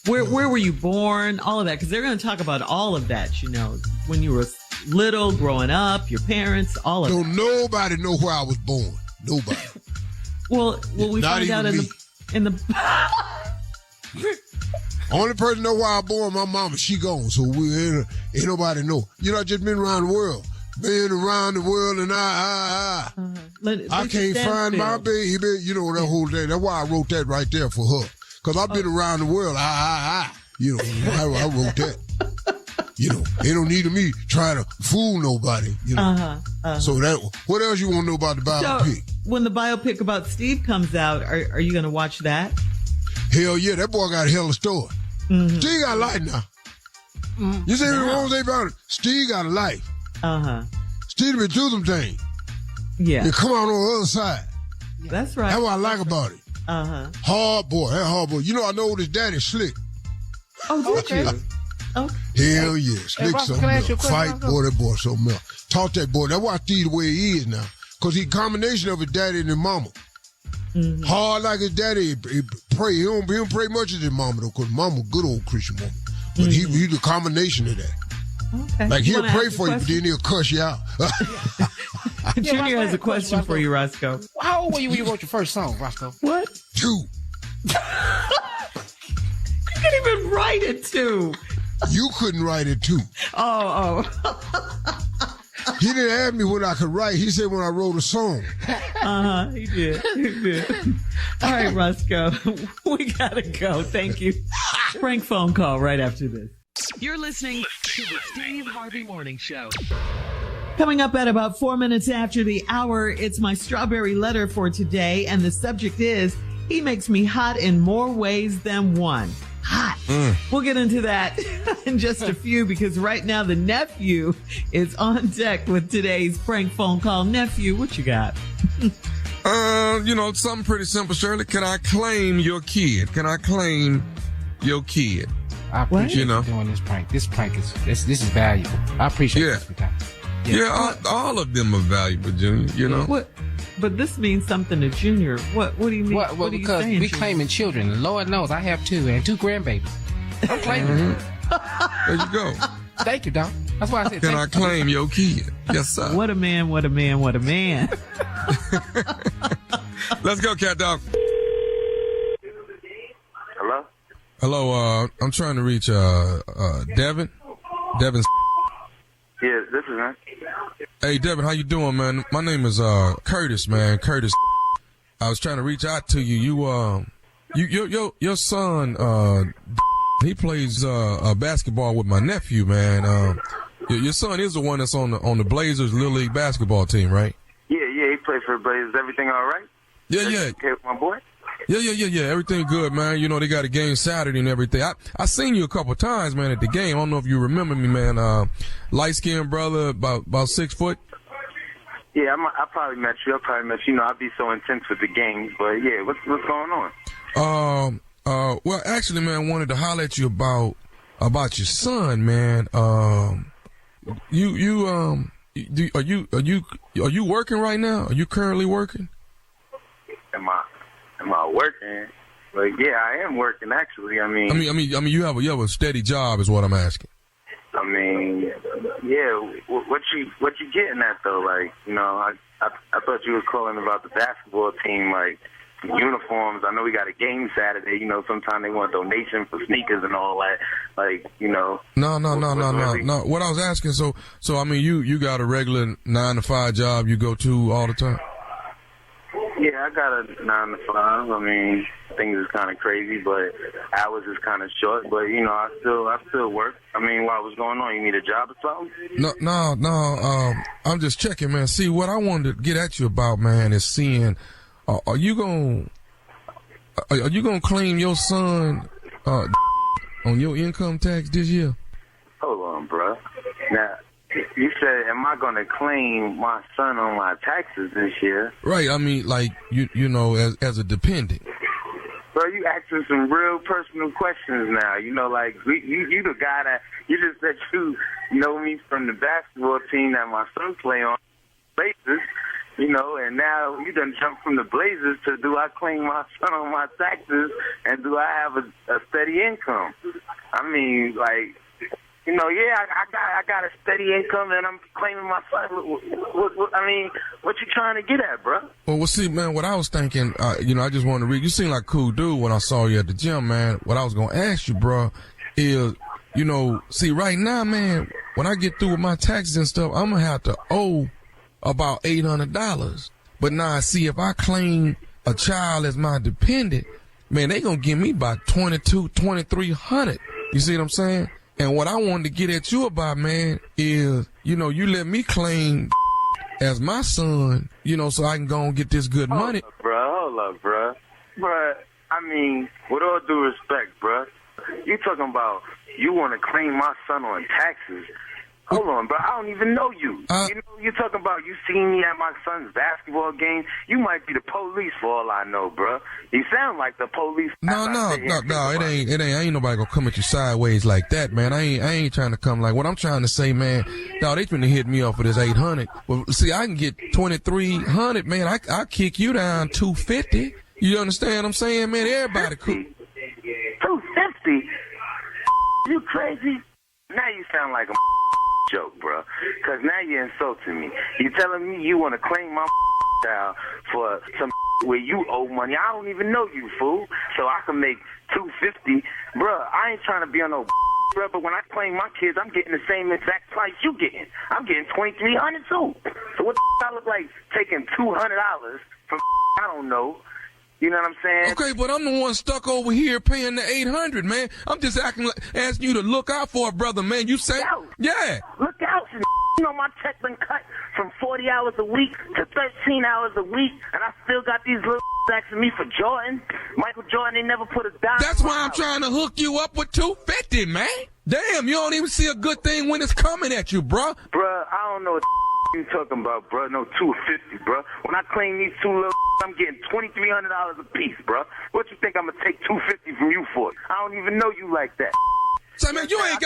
Where were you born? All of that, because they're going to talk about all of that. You know, when you were little, growing up, your parents, all of that. Don't nobody know where I was born. Nobody. Well, we Not find out even in the. Only person know where I born, my mama. She gone, so ain't nobody know. You know, I just been around the world. Been around the world, and I can't find my baby. You know, that whole thing. That's why I wrote that right there for her. Because I've been around the world. You know, I wrote that. You know, they don't need me trying to fool nobody. You know. So what else you want to know about the biopic? So, when the biopic about Steve comes out, are you going to watch that? Hell yeah, that boy got a hell of a story. Steve got a life now. You say what wrong about it? Steve got a life. Steve been through some things. Yeah. They come out on the other side. That's right. That's what I like about it. Hard boy. That hard boy. You know, I know his daddy Slick. Oh, did you? Okay. Hell yeah. Slick something else. Fight, boy, that boy something else. Taught that boy. That's why Steve the way he is now. Because he's a combination of his daddy and his mama. Hard like his daddy. He pray. He don't pray much as his mama, though, because mama good old Christian woman. But he's the combination of that. Okay. Like, he'll pray for you, but then he'll cuss you out. Junior has a question for you, Roscoe. How old were you when you wrote your first song, Roscoe? What? 2. You can't even write it, 2. You couldn't write it, 2. Oh. He didn't ask me what I could write. He said when I wrote a song. He did. All right, Roscoe. We gotta go. Thank you. Prank phone call right after this. You're listening to the Steve Harvey Morning Show. Coming up at about 4 minutes after the hour, it's my strawberry letter for today, and the subject is, he makes me hot in more ways than one. Hot. We'll get into that in just a few, because right now the nephew is on deck with today's prank phone call. Nephew, what you got? You know, something pretty simple, Shirley. Can I claim your kid? Can I claim your kid? I appreciate you doing this prank. This prank is valuable. I appreciate this. Yeah, all of them are valuable, Junior. You know. But this means something to Junior. What do you mean? Well, what are you because saying, we Junior? claiming children. Lord knows I have 2 and 2 grandbabies. I'm claiming. There you go. Thank you, Doc. That's why I said Can I thank you. claim your kid? Yes, sir. What a man, what a man, what a man. Let's go, cat dog. Hello? Hello, I'm trying to reach Devin. Devin. Yeah, this is him. Hey, Devin, how you doing, man? My name is Curtis, man. Curtis. I was trying to reach out to you. Your son, he plays basketball with my nephew, man. Your son is the one that's on the Blazers Little League basketball team, right? Yeah, he played for the Blazers. Everything all right? Yeah. Okay with my boy? Yeah. Everything good, man. You know, they got a game Saturday and everything. I seen you a couple times, man, at the game. I don't know if you remember me, man. Light-skinned brother, about 6 foot. Yeah, I probably met you. You know, I'd be so intense with the games. But, yeah, what's going on? Well, actually, man, I wanted to holler at you about your son, man. Are you working right now? Are you currently working? Am I working? Like, yeah, I am working actually. I mean, you have a steady job, is what I'm asking. I mean, yeah. What you getting at though? Like, you know, I thought you was calling about the basketball team, like uniforms. I know we got a game Saturday. You know, sometimes they want donation for sneakers and all that. Like, you know. No. What I was asking, so I mean, you got a regular 9-to-5 job you go to all the time? Yeah, I got a 9-to-5. I mean, things is kind of crazy, but hours is kind of short. But you know, I still work. I mean, what's going on? You need a job or something? No. I'm just checking, man. See, what I wanted to get at you about, man, is seeing. Are you gonna claim your son on your income tax this year? Hold on, bro. Now, you said, am I gonna claim my son on my taxes this year? Right. I mean, like you know, as a dependent. Bro, you asking some real personal questions now. You know, like you the guy that you just said you know me from the basketball team that my son play on, Blazers. You know, and now you done jumped from the Blazers to do I claim my son on my taxes and do I have a steady income? I mean, like, you know, yeah, I got a steady income and I'm claiming my son. I mean, what you trying to get at, bro? Well, see, man, what I was thinking, you know, I just wanted to read. You seem like a cool dude when I saw you at the gym, man. What I was going to ask you, bro, is, you know, see, right now, man, when I get through with my taxes and stuff, I'm going to have to owe about $800. But now I see if I claim a child as my dependent, man, they gonna give me about $2,300. You see what I'm saying? And what I wanted to get at you about, man, is, you know, you let me claim as my son, you know, so I can go and get this good money. Hold up, bro. Bro, I mean, with all due respect, bro, you talking about you want to claim my son on taxes. Hold on, bro. I don't even know you. You know, you're talking about you seen me at my son's basketball game. You might be the police for all I know, bro. You sound like the police. No. It ain't nobody gonna come at you sideways like that, man. I ain't trying to come like what I'm trying to say, man. Dog, they trying to hit me off for this $800. Well, see, I can get $2,300, man. I kick you down $250. You understand what I'm saying, man? Everybody cool. $250? You crazy? Now you sound like a joke, bro. Because now you're insulting me. You're telling me you want to claim my child for some where you owe money. I don't even know you, fool. So I can make $250. Bro, I ain't trying to be on no bro, but when I claim my kids, I'm getting the same exact price you getting. I'm getting $2,300 too. So what the I look like taking $200 from I don't know. You know what I'm saying? Okay, but I'm the one stuck over here paying the $800, man. I'm just asking you to look out for a brother, man. You say, yeah. Look out, you know my check been cut from 40 hours a week to 13 hours a week, and I still got these little asking me for Jordan. Michael Jordan, they never put a dime. That's why I'm trying to hook you up with $250, man. Damn, you don't even see a good thing when it's coming at you, bruh. Bruh, I don't know what you talking about, bruh. No, $250, bruh. When I claim these two little I'm getting $2,300 a piece, bruh. What you think I'm gonna take $250 from you for? I don't even know you like that. Say, man, you ain't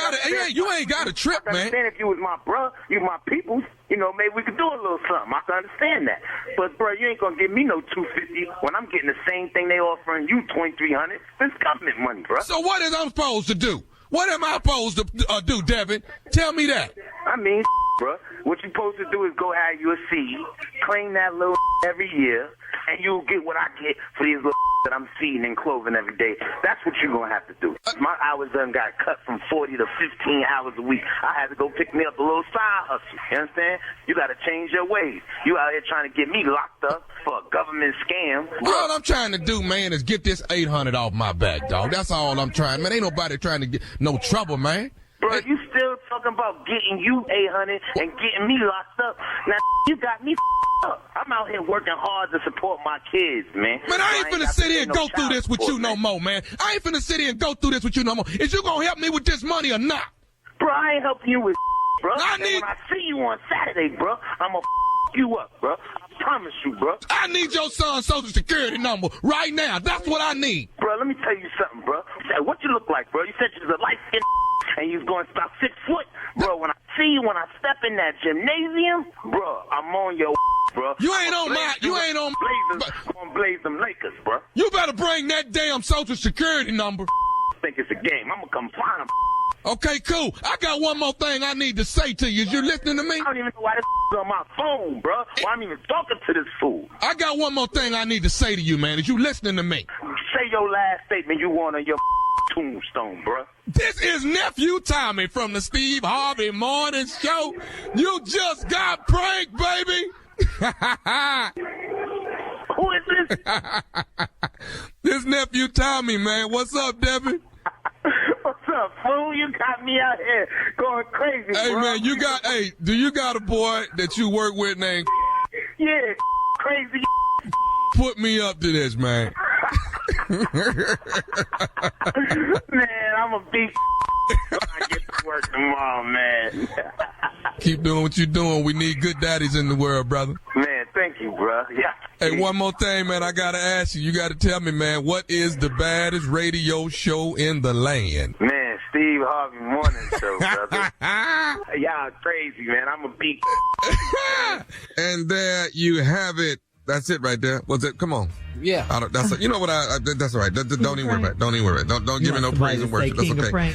got a trip, I man. understand if you was my bro, you my people, you know, maybe we could do a little something. I can understand that. But, bro, you ain't going to give me no $250 when I'm getting the same thing they offering you, $2,300. It's government money, bro. So what is I'm supposed to do? What am I supposed to do, Devin? Tell me that. I mean, bro, what you supposed to do is go have you a seed, claim that little every year, and you'll get what I get for these little that I'm feeding and clothing every day. That's what you're going to have to do. My hours done got cut from 40 to 15 hours a week. I had to go pick me up a little side hustle. You understand? You got to change your ways. You out here trying to get me locked up for a government scam. All I'm trying to do, man, is get this $800 off my back, dog. That's all I'm trying. Man, ain't nobody trying to get no trouble, man. Bro, you still talking about getting you $800 and getting me locked up. Now, you got me up. I'm out here working hard to support my kids, man. Man, I ain't finna sit here and go through this with you no more, man. I ain't finna sit here and go through this with you no more. Is you gonna help me with this money or not? Bro, I ain't helping you with bro. I And need- when I see you on Saturday, bro, I'm gonna you up, bro. I promise you, bro. I need your son's social security number right now. That's what I need. Bro, let me tell you something, bro. What you look like, bro? You said you was a light-skinned and you was going about 6 foot. Bro, when I see you, when I step in that gymnasium, bro, I'm on your bro. You ain't on my, you ain't on Blazers, gonna blaze them Lakers, bro. You better bring that damn social security number. Think it's a game. I'm gonna come find them. Okay, cool. I got one more thing I need to say to you. Is you listening to me? I don't even know why this is on my phone, bro. Why I'm even talking to this fool. I got one more thing I need to say to you, man. Is you listening to me? Say your last statement you want on your tombstone, bro. This is Nephew Tommy from the Steve Harvey Morning Show. You just got pranked, baby. Who is this? This Nephew Tommy, man. What's up, Devin? What's up, fool? You got me out here going crazy, Hey, bro. man, do you got a boy that you work with named Yeah, crazy. Put me up to this, man. Man, I'm a big when I get to work tomorrow, man. Keep doing what you're doing. We need good daddies in the world, brother. Man, thank you, bro. Yeah. Hey, one more thing, man. I got to ask you. You got to tell me, man, what is the baddest radio show in the land? Man, Steve Harvey Morning Show, brother. Y'all crazy, man. I'm a big. And there you have it. That's it right there. Was it? Come on. Yeah. That's you know what that's all right. Don't even worry about it. Don't even worry about it. Don't give me no praise and worship. That's okay.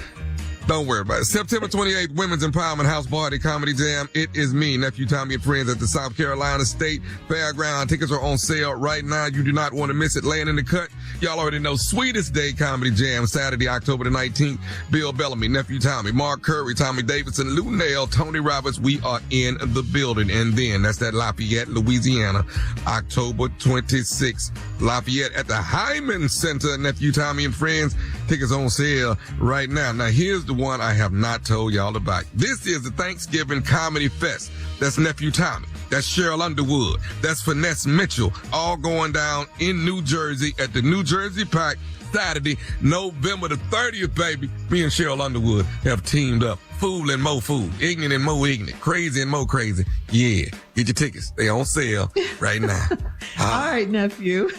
Don't worry about it. September 28th, Women's Empowerment House Party Comedy Jam. It is me, Nephew Tommy, and friends at the South Carolina State Fairground. Tickets are on sale right now. You do not want to miss it. Laying in the cut. Y'all already know Sweetest Day Comedy Jam, Saturday, October the 19th. Bill Bellamy, Nephew Tommy, Mark Curry, Tommy Davidson, Lou Nail, Tony Roberts. We are in the building. And then that's at Lafayette, Louisiana, October 26th. Lafayette at the Hyman Center. Nephew Tommy and friends. Tickets on sale right now. Now, here's the one I have not told y'all about. This is the Thanksgiving Comedy Fest. That's Nephew Tommy. That's Cheryl Underwood. That's Finesse Mitchell. All going down in New Jersey at the New Jersey Park Saturday, November the 30th, baby. Me and Cheryl Underwood have teamed up. Fool and more fool. Ignorant and more ignorant. Crazy and more crazy. Yeah. Get your tickets. They on sale right now. All right, nephew.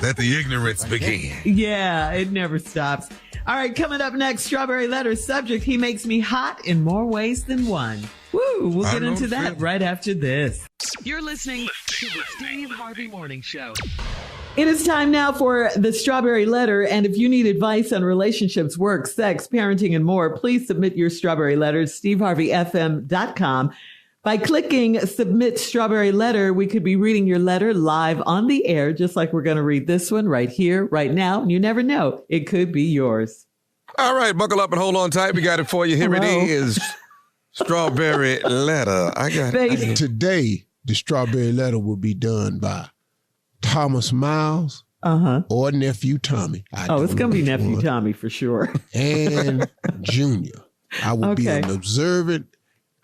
Let the ignorance begin. Yeah, it never stops. All right, coming up next, Strawberry Letter subject, he makes me hot in more ways than one. Woo, we'll get into that right after this. You're listening to the Steve Harvey Morning Show. It is time now for the Strawberry Letter. And if you need advice on relationships, work, sex, parenting, and more, please submit your Strawberry Letters, steveharveyfm.com. By clicking Submit Strawberry Letter, we could be reading your letter live on the air, just like we're going to read this one right here, right now. And you never know, it could be yours. All right, buckle up and hold on tight. We got it for you. Here it is. Strawberry Letter. I got it. Today, the Strawberry Letter will be done by Thomas Miles or Nephew Tommy. It's going to be Nephew Tommy for sure. And Junior. I will be an observant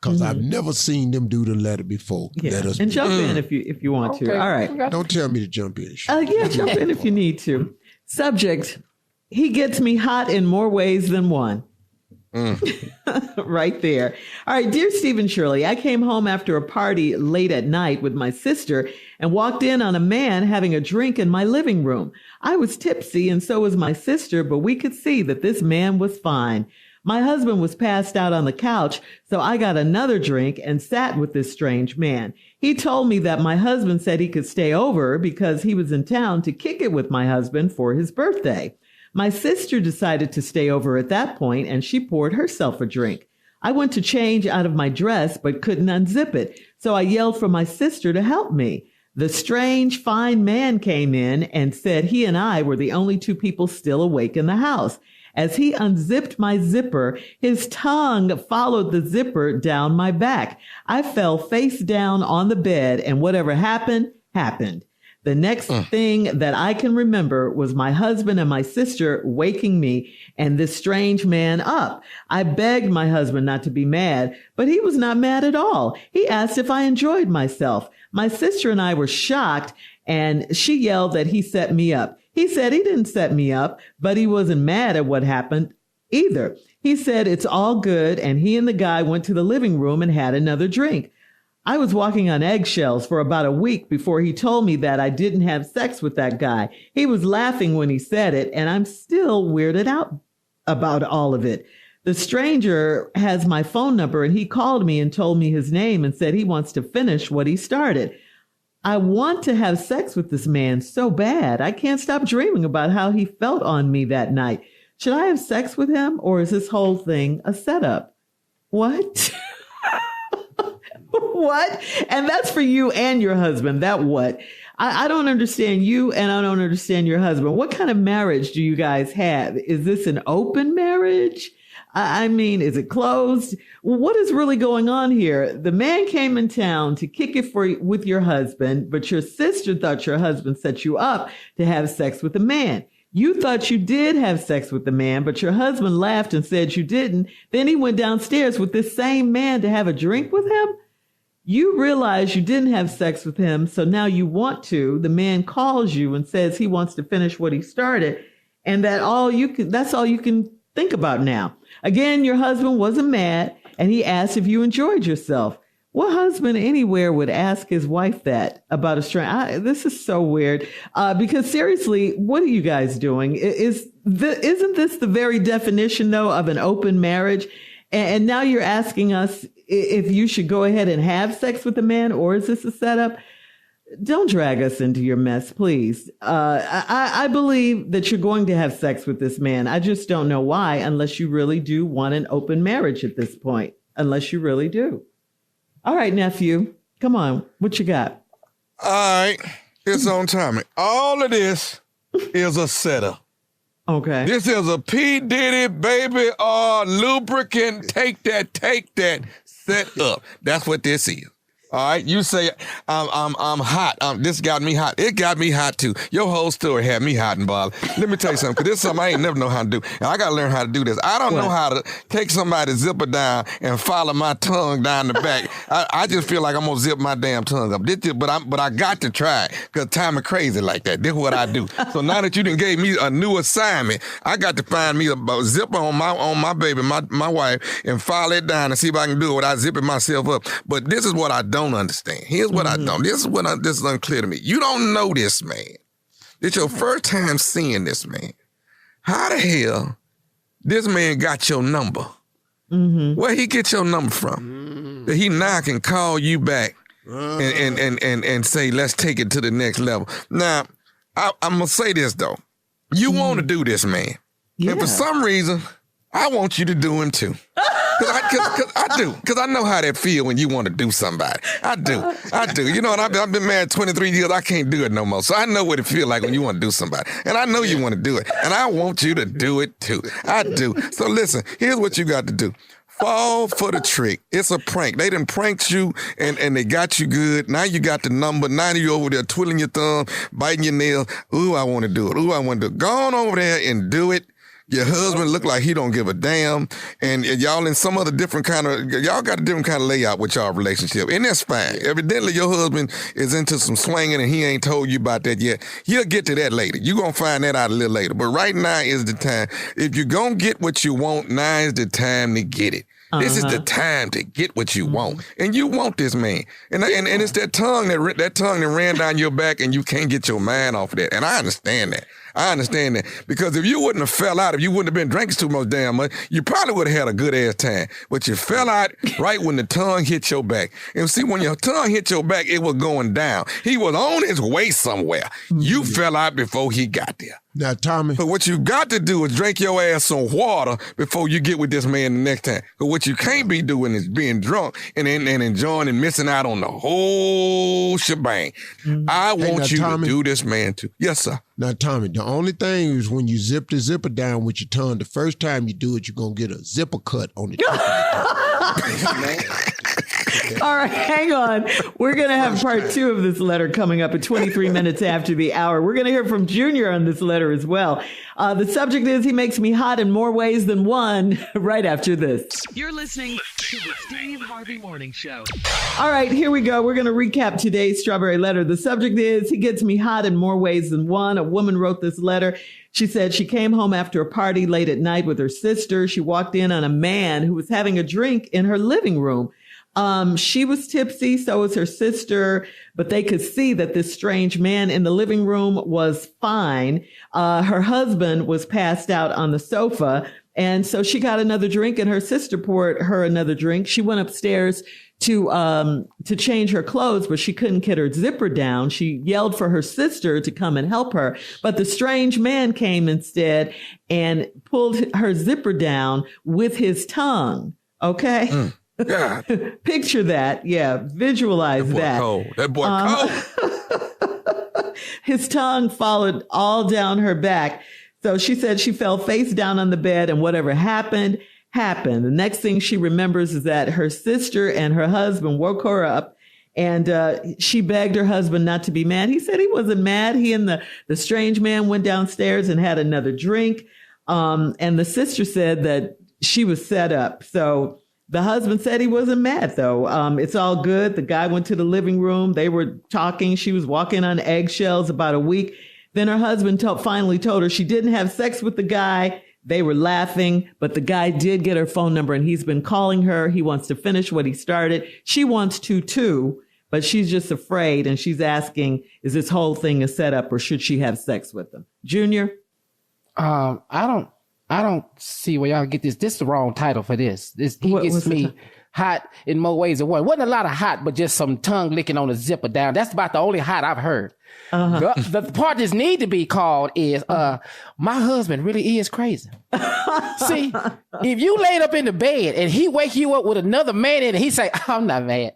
because I've never seen them do the letter before. Yeah. And jump in if you want to. All right. Don't tell me to jump in. Yeah, jump in if you need to. Subject, he gets me hot in more ways than one. Right there. All right, dear Stephen Shirley, I came home after a party late at night with my sister and walked in on a man having a drink in my living room. I was tipsy and so was my sister, but we could see that this man was fine. My husband was passed out on the couch, so I got another drink and sat with this strange man. He told me that my husband said he could stay over because he was in town to kick it with my husband for his birthday. My sister decided to stay over at that point, and she poured herself a drink. I went to change out of my dress but couldn't unzip it, so I yelled for my sister to help me. The strange, fine man came in and said he and I were the only two people still awake in the house. As he unzipped my zipper, his tongue followed the zipper down my back. I fell face down on the bed, and whatever happened, happened. The next thing that I can remember was my husband and my sister waking me and this strange man up. I begged my husband not to be mad, but he was not mad at all. He asked if I enjoyed myself. My sister and I were shocked, and she yelled that he set me up. He said he didn't set me up, but he wasn't mad at what happened either. He said it's all good, and he and the guy went to the living room and had another drink. I was walking on eggshells for about a week before he told me that I didn't have sex with that guy. He was laughing when he said it, and I'm still weirded out about all of it. The stranger has my phone number, and he called me and told me his name and said he wants to finish what he started. I want to have sex with this man so bad. I can't stop dreaming about how he felt on me that night. Should I have sex with him, or is this whole thing a setup? What? What? And that's for you and your husband. That what? I don't understand you, and I don't understand your husband. What kind of marriage do you guys have? Is this an open marriage? I mean, is it closed? What is really going on here? The man came in town to kick it with your husband, but your sister thought your husband set you up to have sex with the man. You thought you did have sex with the man, but your husband laughed and said you didn't. Then he went downstairs with this same man to have a drink with him. You realize you didn't have sex with him, so now you want to. The man calls you and says he wants to finish what he started, and that's all you can think about now. Again, your husband wasn't mad, and he asked if you enjoyed yourself. What husband anywhere would ask his wife that about a stranger? This is so weird. Because seriously, what are you guys doing? Isn't this the very definition, though, of an open marriage? And now you're asking us if you should go ahead and have sex with a man, or is this a setup? Don't drag us into your mess, please. I believe that you're going to have sex with this man. I just don't know why, unless you really do want an open marriage at this point. Unless you really do. All right, nephew. Come on. What you got? All right. It's on Tommy. All of this is a setup. Okay. This is a P. Diddy, baby, lubricant, take that, set up. That's what this is. All right, you say I'm hot. This got me hot. It got me hot too. Your whole story had me hot and bothered. Let me tell you something, because this is something I ain't never know how to do. And I got to learn how to do this. I don't know how to take somebody's zipper down and follow my tongue down the back. I just feel like I'm going to zip my damn tongue up. But I got to try it, because time is crazy like that. This is what I do. So now that you done gave me a new assignment, I got to find me a zipper on my baby, my wife, and follow it down and see if I can do it without zipping myself up. But this is what I don't understand. Here's what I don't. This is unclear to me. You don't know this man. It's your first time seeing this man. How the hell this man got your number? Where he get your number from? That he now can call you back and say, let's take it to the next level. Now, I'm gonna say this though. You want to do this, man. Yeah. And for some reason, I want you to do him too. Cause I do. Because I know how that feel when you want to do somebody. I do. You know, and I've been married 23 years. I can't do it no more. So I know what it feel like when you want to do somebody. And I know you want to do it. And I want you to do it too. I do. So listen, here's what you got to do. Fall for the trick. It's a prank. They done pranked you and they got you good. Now you got the number. Now you over there twiddling your thumb, biting your nails. Ooh, I want to do it. Ooh, I want to do it. Go on over there and do it. Your husband look like he don't give a damn, and y'all in some other different kind of, y'all got a different kind of layout with y'all relationship, and that's fine. Evidently, your husband is into some swinging, and he ain't told you about that yet. He'll get to that later. You gonna find that out a little later. But right now is the time. If you gonna get what you want, now is the time to get it. This is the time to get what you want, and you want this man, and it's that tongue that ran down your back, and you can't get your mind off of that. And I understand that. Because if you wouldn't have fell out, if you wouldn't have been drinking too much damn much, you probably would have had a good ass time. But you fell out right when the tongue hit your back. And see, when your tongue hit your back, it was going down. He was on his way somewhere. You fell out before he got there. Now, Tommy. But what you got to do is drink your ass some water before you get with this man the next time. But what you can't be doing is being drunk and enjoying and missing out on the whole shebang. I want you Tommy, to do this, man, too. Yes, sir. Now, Tommy, the only thing is when you zip the zipper down with your tongue, the first time you do it, you're going to get a zipper cut on the All right, hang on. We're going to have part 2 of this letter coming up at 23 minutes after the hour. We're going to hear from Junior on this letter as well. The subject is he makes me hot in more ways than one right after this. You're listening to the Steve Harvey Morning Show. All right, here we go. We're going to recap today's Strawberry Letter. The subject is he gets me hot in more ways than one. A woman wrote this letter. She said she came home after a party late at night with her sister. She walked in on a man who was having a drink in her living room. She was tipsy, so was her sister, but they could see that this strange man in the living room was fine. Her husband was passed out on the sofa. And so she got another drink and her sister poured her another drink. She went upstairs to change her clothes, but she couldn't get her zipper down. She yelled for her sister to come and help her, but the strange man came instead and pulled her zipper down with his tongue. Okay. God. Picture that. Yeah. Visualize that. That boy cold. His tongue followed all down her back. So she said she fell face down on the bed and whatever happened. The next thing she remembers is that her sister and her husband woke her up and she begged her husband not to be mad. He said he wasn't mad. He and the strange man went downstairs and had another drink. And the sister said that she was set up. So the husband said he wasn't mad, though. It's all good. The guy went to the living room. They were talking. She was walking on eggshells about a week. Then her husband finally told her she didn't have sex with the guy. They were laughing, but the guy did get her phone number and he's been calling her. He wants to finish what he started. She wants to, too, but she's just afraid. And she's asking, is this whole thing a setup or should she have sex with him? Junior? I don't see where y'all get this. This is the wrong title for this. He gets me hot in more ways than one. Wasn't a lot of hot, but just some tongue licking on a zipper down. That's about the only hot I've heard. The part that's need to be called is, my husband really is crazy. See, if you laid up in the bed and he wake you up with another man in it, he say, I'm not mad.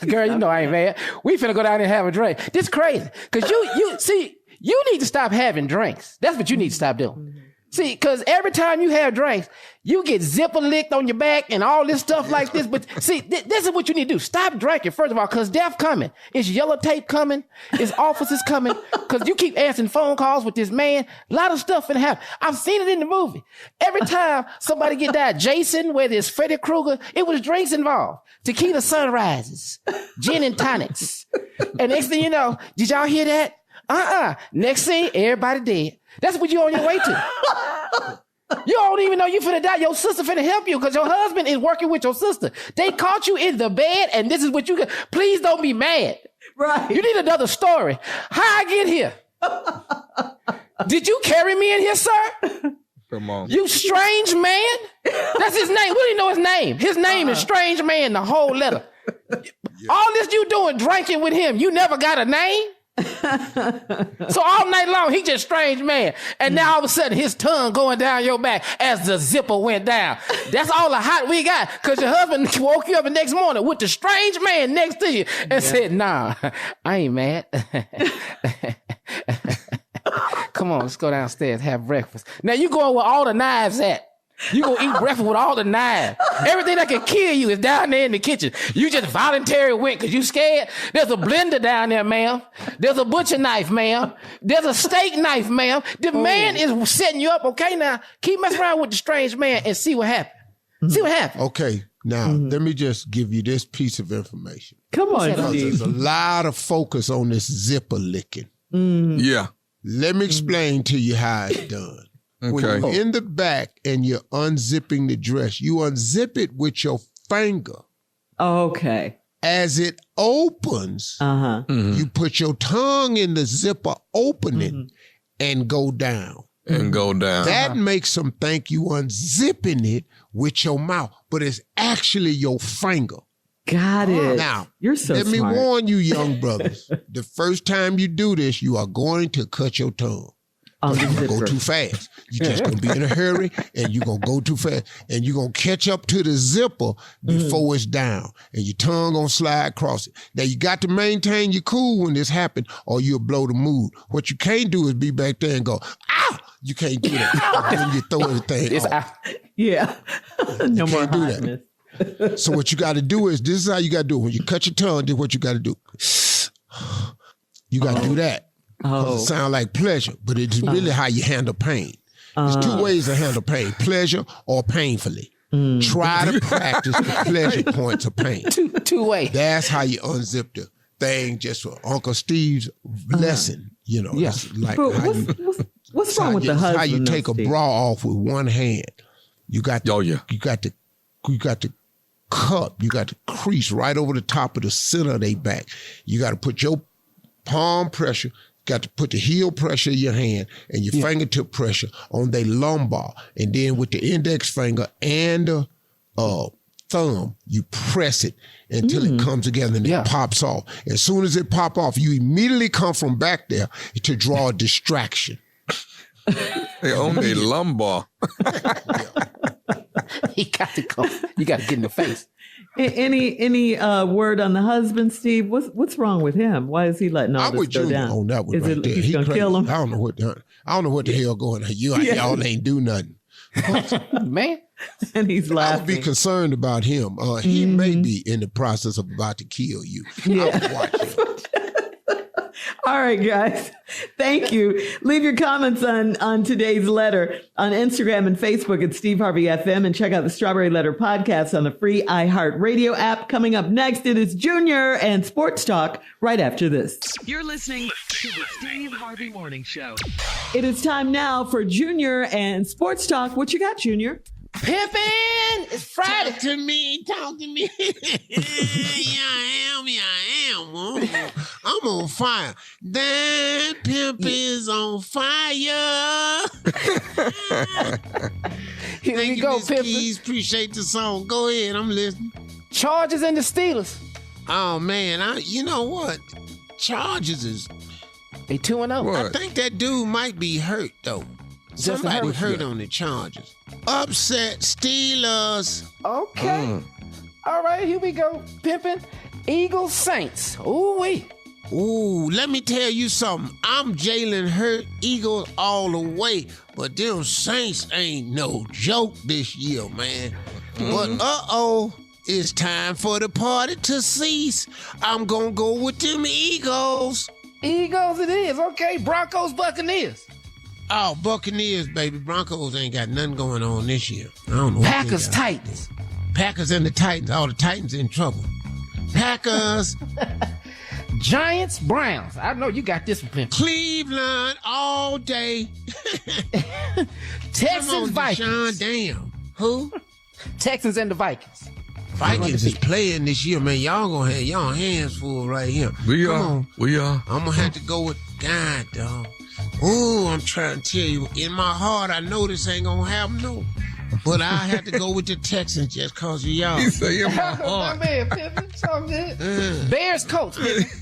Girl, you know I ain't mad. We finna go down there and have a drink. This crazy. Cause you need to stop having drinks. That's what you need to stop doing. See, because every time you have drinks, you get zipper licked on your back and all this stuff like this. But see, this is what you need to do. Stop drinking, first of all, because death coming. It's yellow tape coming. It's officers coming. Because you keep answering phone calls with this man. A lot of stuff finna happen. I've seen it in the movie. Every time somebody get died, Jason, whether it's Freddy Krueger, it was drinks involved. Tequila sunrises, gin and tonics. And next thing you know, did y'all hear that? Next thing, everybody dead. That's what you on your way to. You don't even know you finna die. Your sister finna help you because your husband is working with your sister. They caught you in the bed and this is what you get. Please don't be mad. Right. You need another story. How I get here? Did you carry me in here, sir? Come on. You strange man? That's his name. We didn't know his name. His name is Strange Man, the whole letter. All this you doing drinking with him, you never got a name? So all night long, he just strange man. And now all of a sudden, his tongue going down your back as the zipper went down. That's all the hot we got. Because your husband woke you up the next morning with the strange man next to you and said, nah, I ain't mad. Come on, let's go downstairs, have breakfast. Now you going where all the knives at. You gonna eat breakfast with all the knives. Everything that can kill you is down there in the kitchen. You just voluntarily went because you scared. There's a blender down there, ma'am. There's a butcher knife, ma'am. There's a steak knife, ma'am. The man is setting you up. Okay, now keep messing around with the strange man and see what happens. See what happens. Okay, now let me just give you this piece of information. Come on, Because Steve. there's a lot of focus on this zipper licking. Yeah. Let me explain to you how it's done. When you're in the back and you're unzipping the dress, you unzip it with your finger. Okay. As it opens, you put your tongue in the zipper opening and go down. That makes them think you unzipping it with your mouth, but it's actually your finger. Got it. Now, you're so let smart. me warn you, young brothers. The first time you do this, you are going to cut your tongue. You're going to go too fast. You're just going to be in a hurry, and you're going to go too fast. And you're going to catch up to the zipper before it's down. And your tongue going to slide across it. Now, you got to maintain your cool when this happens, or you'll blow the mood. What you can't do is be back there and go, ah! You can't do that. Then you throw everything off. Yeah. No more do hotness. that. So what you got to do is, this is how you got to do it. When you cut your tongue, this is what you got to do. You got to do that. It sounds like pleasure, but it's really how you handle pain. There's two ways to handle pain, pleasure or painfully. Try to practice the pleasure points of pain. Two ways. That's how you unzip the thing, just for Uncle Steve's lesson. You know, it's like But how what's wrong with the husband? how you though, take a Steve? bra off with one hand. You got the cup, you got the crease right over the top of the center of their back. You got to put your palm pressure, got to put the heel pressure in your hand and your fingertip pressure on their lumbar. And then with the index finger and the thumb, you press it until it comes together and it pops off. As soon as it pop off, you immediately come from back there to draw a distraction. They own their lumbar. He got to go. You got to get in the face. Any word on the husband, Steve? What's wrong with him? Why is he letting all this go down? On that one Is right it there. he's gonna kill him? I don't know what the hell going on. Y'all ain't do nothing. Man. And he's I laughing. would be concerned about him. He may be in the process of about to kill you. I would watch him. All right, guys. Thank you. Leave your comments on today's letter on Instagram and Facebook at Steve Harvey FM, and check out the Strawberry Letter podcast on the free iHeartRadio app. Coming up next, it is Junior and Sports Talk right after this. You're listening to the Steve Harvey Morning Show. It is time now for Junior and Sports Talk. What you got, Junior? Pimpin'! It's Friday. Talk to me. Yeah, I am. I'm on fire. That pimp is on fire. Here we go, Miss Pimpin'. Keys. Appreciate the song. Go ahead. I'm listening. Chargers and the Steelers. Oh, man. You know what? Chargers is... They 2-0. What? I think that dude might be hurt, though. Justin Somebody Herbert. hurt on the Chargers. Upset Steelers. Okay. All right, here we go. Pimpin'. Eagles Saints. Ooh-wee. Ooh, let me tell you something. I'm Jalen Hurt, Eagles all the way, but them Saints ain't no joke this year, man. But it's time for the party to cease. I'm gonna go with them Eagles. Eagles it is. Okay, Broncos Buccaneers. Oh, Buccaneers, baby. Broncos ain't got nothing going on this year. I don't know. what they Packers got. Titans. Packers and the Titans. All the Titans in trouble. Packers. Giants Browns. I know you got this one, Pimpin'. Cleveland all day. Texans Come on, Vikings. Deshaun, damn. Who? Texans and the Vikings. Vikings is playing this year, man. Y'all gonna have y'all hands full right here. We Come are. on. We are. I'm gonna have to go with God, dog. Ooh, I'm trying to tell you, in my heart, I know this ain't gonna happen, no. But I have to go with the Texans just cause of y'all. He say in my My heart. man, Pimpin'. So good. Bears Colts, Pimpin'.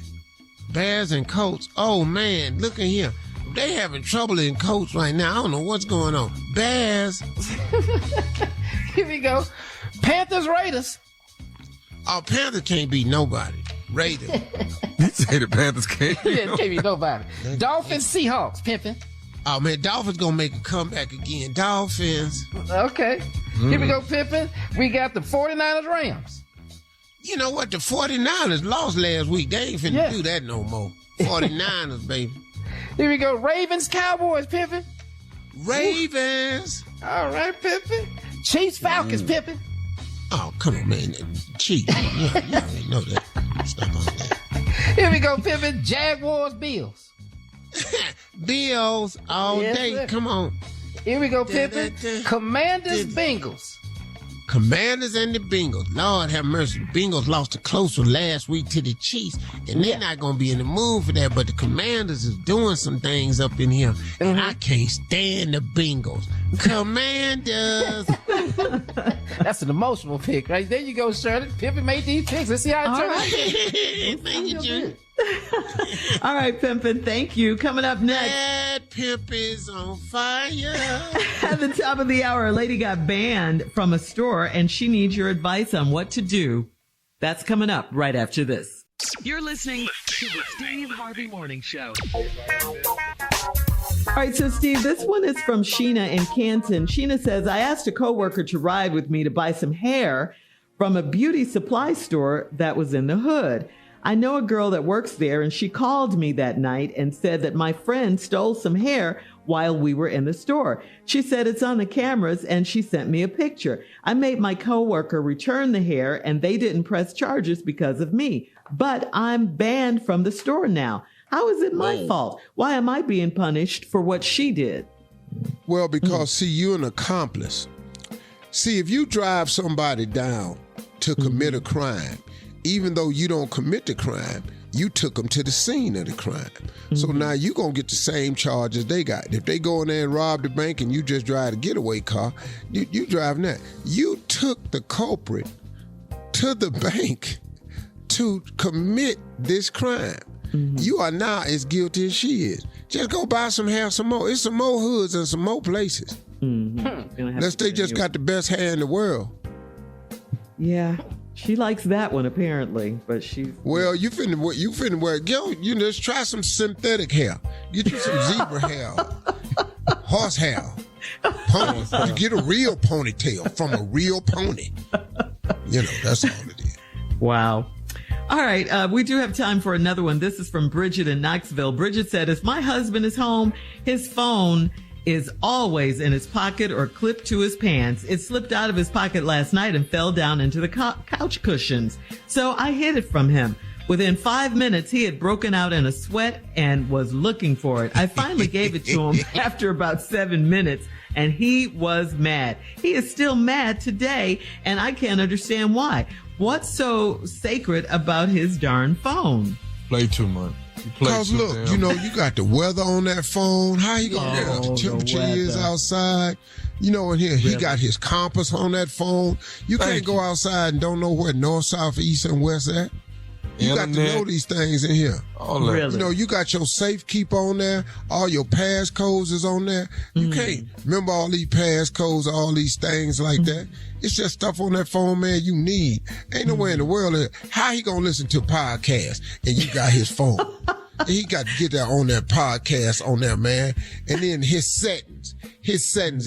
Bears and Colts. Oh man, look at here. They having trouble in Colts right now. I don't know what's going on. Bears. Here we go. Panthers Raiders. Oh, Panthers can't beat nobody. Raiders. He say the Panthers can't. Yeah, can't be nobody. Dolphins Seahawks, Pimpin'. Oh man, Dolphins gonna make a comeback again. Dolphins. Okay. Here we go, Pimpin'. We got the 49ers Rams. You know what? The 49ers lost last week. They ain't finna do that no more. 49ers, baby. Here we go. Ravens Cowboys, Pimpin'. Ravens. All right, Pimpin'. Chiefs Falcons, Pimpin'. Oh, come on, man. Chief. You already know that. Stop on that. Here we go, Pimpin'. Jaguars Bills. Bills all Yes, day. sir. Come on. Here we go, Pimpin'. Commanders, Bengals. Commanders and the Bengals. Lord have mercy. The Bengals lost a close one last week to the Chiefs, and they're not going to be in the mood for that. But the Commanders is doing some things up in here, and I can't stand the Bengals. Commanders. That's an emotional pick, right? There you go, Shirley. Pimpin' made these picks. Let's see how it turns. Thank you, Junior. All right, Pimpin', thank you. Coming up next. That pimp is on fire. At the top of the hour, a lady got banned from a store and she needs your advice on what to do. That's coming up right after this. You're listening to the Steve Harvey Morning Show. All right, so Steve, this one is from Sheena in Canton. Sheena says, I asked a coworker to ride with me to buy some hair from a beauty supply store that was in the hood. I know a girl that works there, and she called me that night and said that my friend stole some hair while we were in the store. She said it's on the cameras, and she sent me a picture. I made my coworker return the hair, and they didn't press charges because of me. But I'm banned from the store now. How is it my fault? Why am I being punished for what she did? Well, because, see, you're an accomplice. See, if you drive somebody down to commit a crime, even though you don't commit the crime, you took them to the scene of the crime. So now you're going to get the same charges they got. If they go in there and rob the bank and you just drive a getaway car, you driving that. You took the culprit to the bank to commit this crime. You are now as guilty as she is. Just go buy some hair some more. It's some more hoods and some more places. Unless they just got the best hair in the world. Yeah. She likes that one apparently, but she's... Well, you finna wear, you just try some synthetic hair. Get you some zebra hair, horse hair, pony. You get a real ponytail from a real pony. That's all it is. Wow. All right, we do have time for another one. This is from Bridget in Knoxville. Bridget said, if my husband is home, his phone is always in his pocket or clipped to his pants. It slipped out of his pocket last night and fell down into the couch cushions. So I hid it from him. Within 5 minutes, he had broken out in a sweat and was looking for it. I finally gave it to him after about 7 minutes, and he was mad. He is still mad today, and I can't understand why. What's so sacred about his darn phone? Play too much. Because look, you got the weather on that phone. How he gonna know what the temperature is outside? In here, he got his compass on that phone. You can't go outside and don't know where north, south, east, and west at. You got to know these things in here. Really? You got your safe keep on there. All your passcodes is on there. You can't remember all these passcodes, all these things like that. It's just stuff on that phone, man, you need. Ain't nowhere in the world. How he gonna listen to a podcast and you got his phone? He got to get that on that podcast on there, man. And then his settings,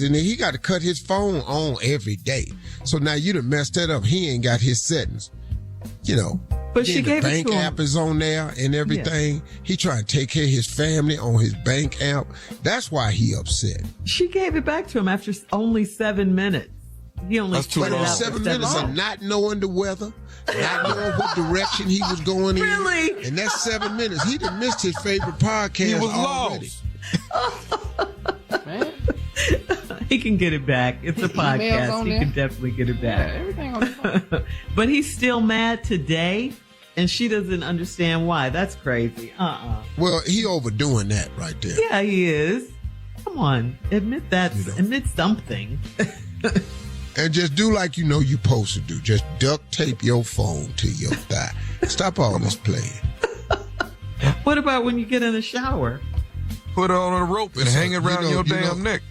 and then he got to cut his phone on every day. So now you done messed that up. He ain't got his settings, But she gave the it bank to him. app is on there and everything. Yeah. He trying to take care of his family on his bank app. That's why he upset. She gave it back to him after only 7 minutes. He only put it out 7 minutes of not knowing the weather, not knowing what direction he was going in. Really? And that's 7 minutes. He done missed his favorite podcast he was already. Lost. Man. He can get it back. It's a podcast. He can definitely get it back. Yeah, everything on the phone. But he's still mad today, and she doesn't understand why. That's crazy. Well, he overdoing that right there. Yeah, he is. Come on. Admit that. Admit something. And just do like you supposed to do. Just duct tape your phone to your thigh. Stop all this playing. What about when you get in the shower? Put it on a rope and hang it around your damn neck.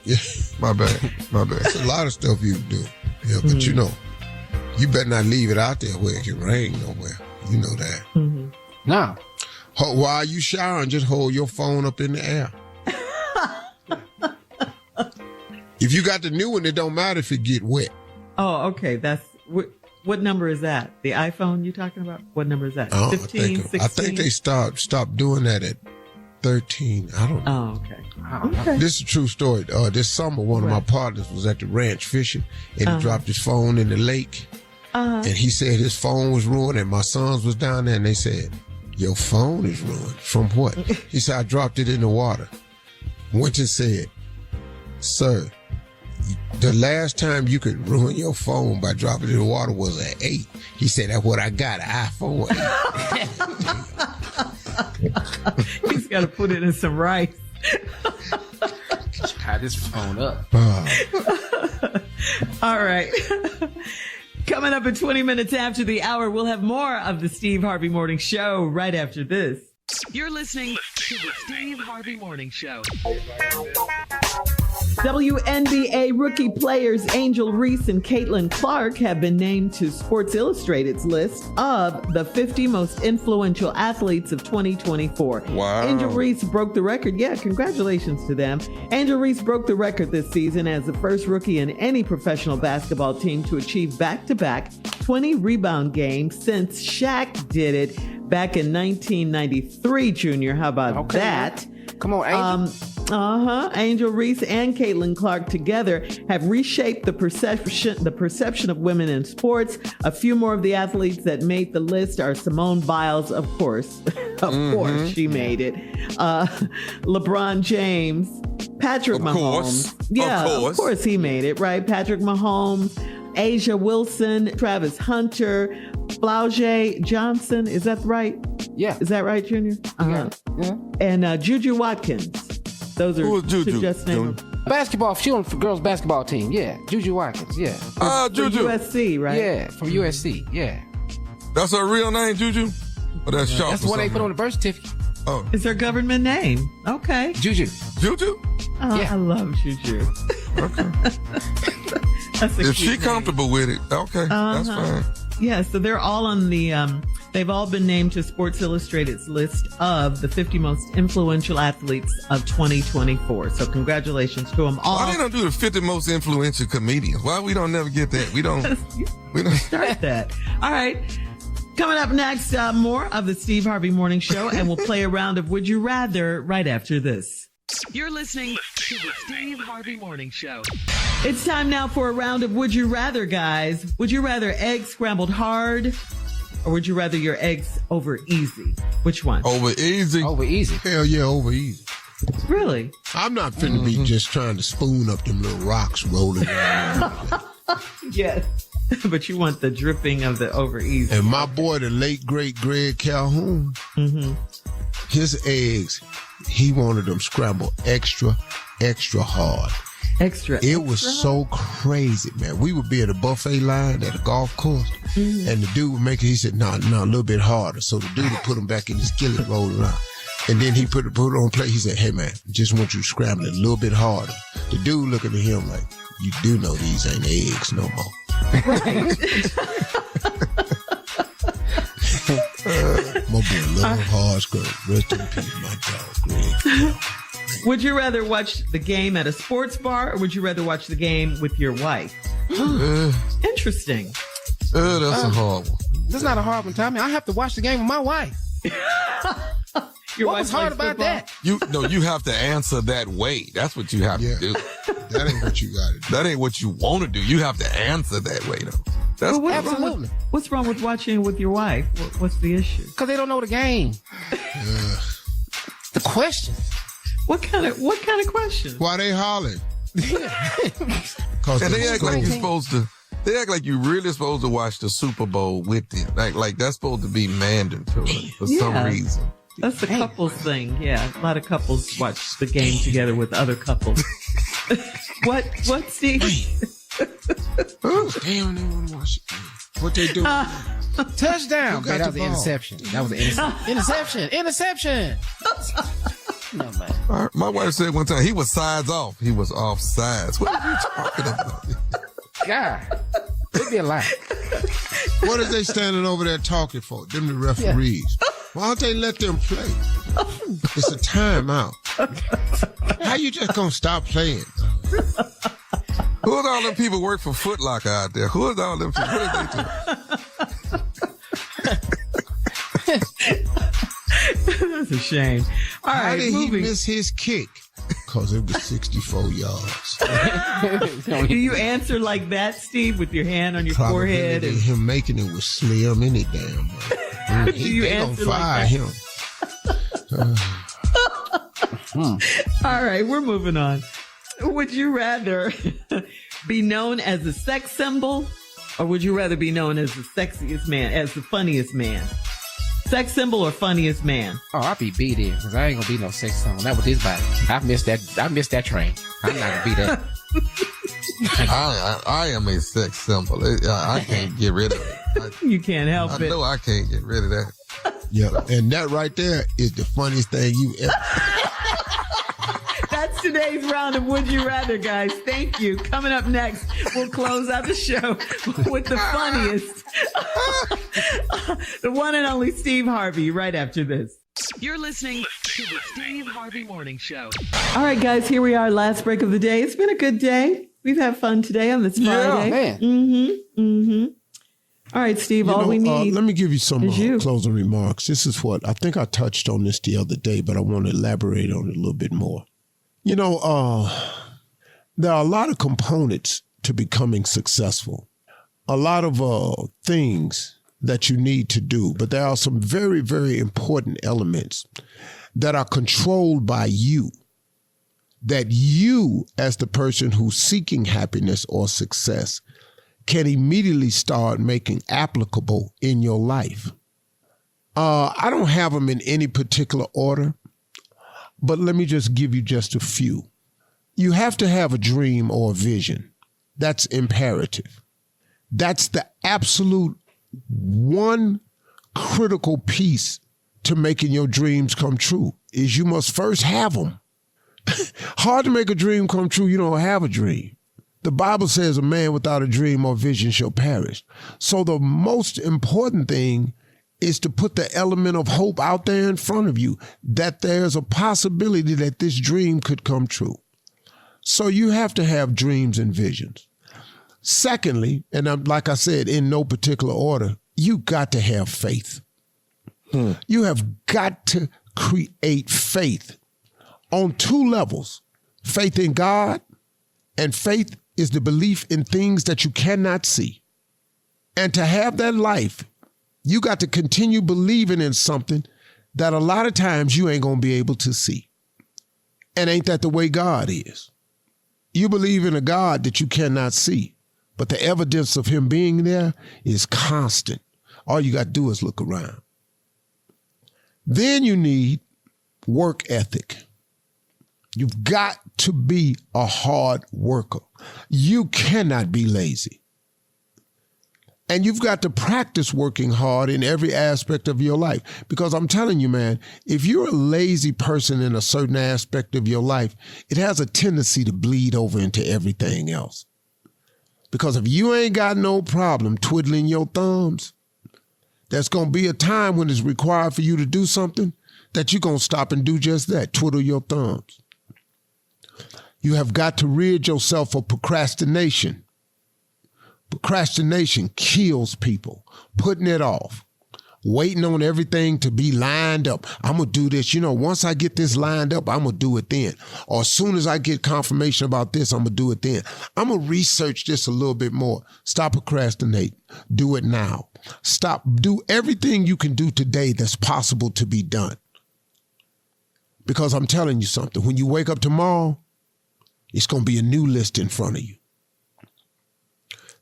Yeah. My bad. There's a lot of stuff you can do. Yeah, but you better not leave it out there where it can rain nowhere. You know that. Mm-hmm. No. While you showering, just hold your phone up in the air. If you got the new one, it don't matter if it get wet. Oh, okay. That's what number is that? The iPhone you talking about? What number is that? 15, 16? I think they stopped doing that at 13. I don't know. Oh, okay. This is a true story. This summer, one of my partners was at the ranch fishing, and he dropped his phone in the lake. And he said his phone was ruined, and my sons was down there, and they said, your phone is ruined. From what? He said, I dropped it in the water. went and said, "Sir, the last time you could ruin your phone by dropping it in the water was an 8. He said, "That's what I got, an iPhone 8. He's got to put it in some rice. Tie this phone up. All right. Coming up in 20 minutes after the hour, we'll have more of the Steve Harvey Morning Show right after this. You're listening to the Steve Harvey Morning Show. WNBA rookie players Angel Reese and Caitlin Clark have been named to Sports Illustrated's list of the 50 most influential athletes of 2024. Wow. Angel Reese broke the record. Yeah, congratulations to them. Angel Reese broke the record this season as the first rookie in any professional basketball team to achieve back-to-back 20 rebound games since Shaq did it back in 1993, Junior. How about that? Come on, Angel. Angel Reese and Caitlin Clark together have reshaped the perception of women in sports. A few more of the athletes that made the list are Simone Biles, of course. Course, she made it. LeBron James, Patrick Mahomes. Yeah, of course he made it, right? Patrick Mahomes, Asia Wilson, Travis Hunter, Flau'jae Johnson. Is that right? Yeah. Is that right, Junior? Yeah. And Juju Watkins. Those are Juju? just named. Basketball. She on the girls' basketball team. Yeah. Juju Watkins. Yeah. Juju. USC, right? Yeah. From USC. Yeah. That's her real name, Juju? Or that's short? That's the one they put on the birth certificate. Oh. It's her government name. Okay. Juju. Juju? Oh, Yeah. I love Juju. Okay. That's a If cute she name. comfortable with it, okay. That's fine. Yeah, so they're all on the, they've all been named to Sports Illustrated's list of the 50 most influential athletes of 2024. So congratulations to them all. Why they don't do the 50 most influential comedians? Why we don't never get that? We don't. Start that. All right. Coming up next, more of the Steve Harvey Morning Show, and we'll play a round of Would You Rather right after this. You're listening to the Steve Harvey Morning Show. It's time now for a round of Would You Rather, guys. Would you rather eggs scrambled hard, or would you rather your eggs over easy? Which one? Over easy. Over easy. Hell yeah, over easy. Really? I'm not finna be just trying to spoon up them little rocks rolling around. Yes. But you want the dripping of the over easy. And my boy, the late great Greg Calhoun, his eggs, he wanted them scrambled extra hard. It was so crazy, man. We would be at a buffet line at a golf course, and the dude would make it. He said, "No, a little bit harder." So the dude would put them back in the skillet, roll around, and then he put it on plate. He said, "Hey, man, just want you to scramble it a little bit harder." The dude looking at him like, "You do know these ain't eggs no more." My boy, little hard skirt. Rest in peace, my dog, Greg. Would you rather watch the game at a sports bar, or would you rather watch the game with your wife? Interesting. That's a hard one. This is not a hard one, Tommy. I have to watch the game with my wife. What was hard about that? You have to answer that way. That's what you have to do. That ain't what you got to do. That ain't what you want to do. You have to answer that way, though. That's Absolutely. What's wrong with watching with your wife? What's the issue? Because they don't know the game. The question. What kind of question? Why they hollering? And they act like you're supposed to. They act like you're really supposed to watch the Super Bowl with them. Like that's supposed to be mandatory for some reason. That's the couples thing. Yeah, a lot of couples watch the game together with other couples. What, Steve? Damn, they want to watch it. What they doing? Touchdown. Who got That the was an ball? interception. That was an interception. No, man. My wife said one time he was sides off. He was off sides. What are you talking about? God, it'd be a lie. What are they standing over there talking for? Them the referees. Why don't they let them play? It's a timeout. How you just gonna stop playing? Who are all them people work for Foot Locker out there? Who are all them people? What are they doing? That's a shame. All How right, did he moving. miss his kick? Because it was 64 yards. Do you answer like that, Steve, with your hand on your forehead? Probability of him making it was slim any damn way. Do you They gonna answer fire like him. All right, we're moving on. Would you rather be known as a sex symbol, or would you rather be known as the sexiest man, as the funniest man? Sex symbol or funniest man? Oh, I'll be beat in because I ain't gonna be no sex symbol. Not with this body. I missed that train. I'm not gonna be that. I am a sex symbol. I can't get rid of it. You can't help it. I know I can't get rid of that. Yeah, and that right there is the funniest thing you ever. That's today's round of Would You Rather, guys. Thank you. Coming up next, we'll close out the show with the funniest. The one and only Steve Harvey right after this. You're listening to the Steve Harvey Morning Show. All right, guys, here we are. Last break of the day. It's been a good day. We've had fun today on this Friday. Man. Mm-hmm. All right, Steve, all we need. Let me give you some closing remarks. This is what I think I touched on this the other day, but I want to elaborate on it a little bit more. You know, there are a lot of components to becoming successful, a lot of things that you need to do, but there are some very, very important elements that are controlled by you, that you, as the person who's seeking happiness or success, can immediately start making applicable in your life. I don't have them in any particular order, but let me just give you just a few. You have to have a dream or a vision. That's imperative. That's the absolute one critical piece to making your dreams come true, is you must first have them. Hard to make a dream come true, you don't have a dream. The Bible says a man without a dream or vision shall perish. So the most important thing is to put the element of hope out there in front of you, that there's a possibility that this dream could come true. So you have to have dreams and visions. Secondly, and like I said, in no particular order, you got to have faith. You have got to create faith on two levels. Faith in God, and faith is the belief in things that you cannot see. And to have that life, you got to continue believing in something that a lot of times you ain't going to be able to see. And ain't that the way God is? You believe in a God that you cannot see, but the evidence of him being there is constant. All you got to do is look around. Then you need work ethic. You've got to be a hard worker. You cannot be lazy. And you've got to practice working hard in every aspect of your life. Because I'm telling you, man, if you're a lazy person in a certain aspect of your life, it has a tendency to bleed over into everything else. Because if you ain't got no problem twiddling your thumbs, there's going to be a time when it's required for you to do something that you're going to stop and do just that, twiddle your thumbs. You have got to rid yourself of procrastination. Procrastination kills people. Putting it off. Waiting on everything to be lined up. I'm going to do this. You know, once I get this lined up, I'm going to do it then. Or as soon as I get confirmation about this, I'm going to do it then. I'm going to research this a little bit more. Stop procrastinating. Do it now. Do everything you can do today that's possible to be done. Because I'm telling you something. When you wake up tomorrow, it's going to be a new list in front of you.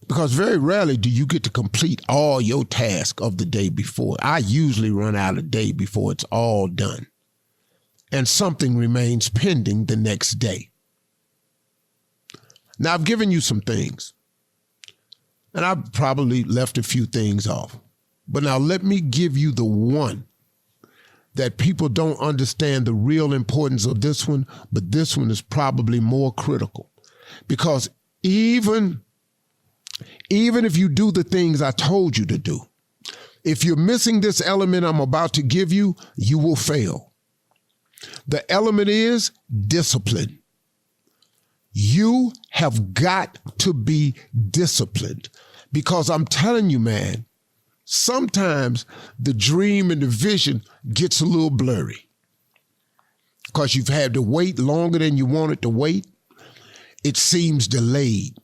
Because very rarely do you get to complete all your tasks of the day before. I usually run out a day before it's all done. And something remains pending the next day. Now, I've given you some things. And I've probably left a few things off. But now let me give you the one that people don't understand the real importance of this one, but this one is probably more critical. Because even if you do the things I told you to do, if you're missing this element I'm about to give you, you will fail. The element is discipline. You have got to be disciplined, because I'm telling you, man, sometimes the dream and the vision gets a little blurry because you've had to wait longer than you wanted to wait. It seems delayed.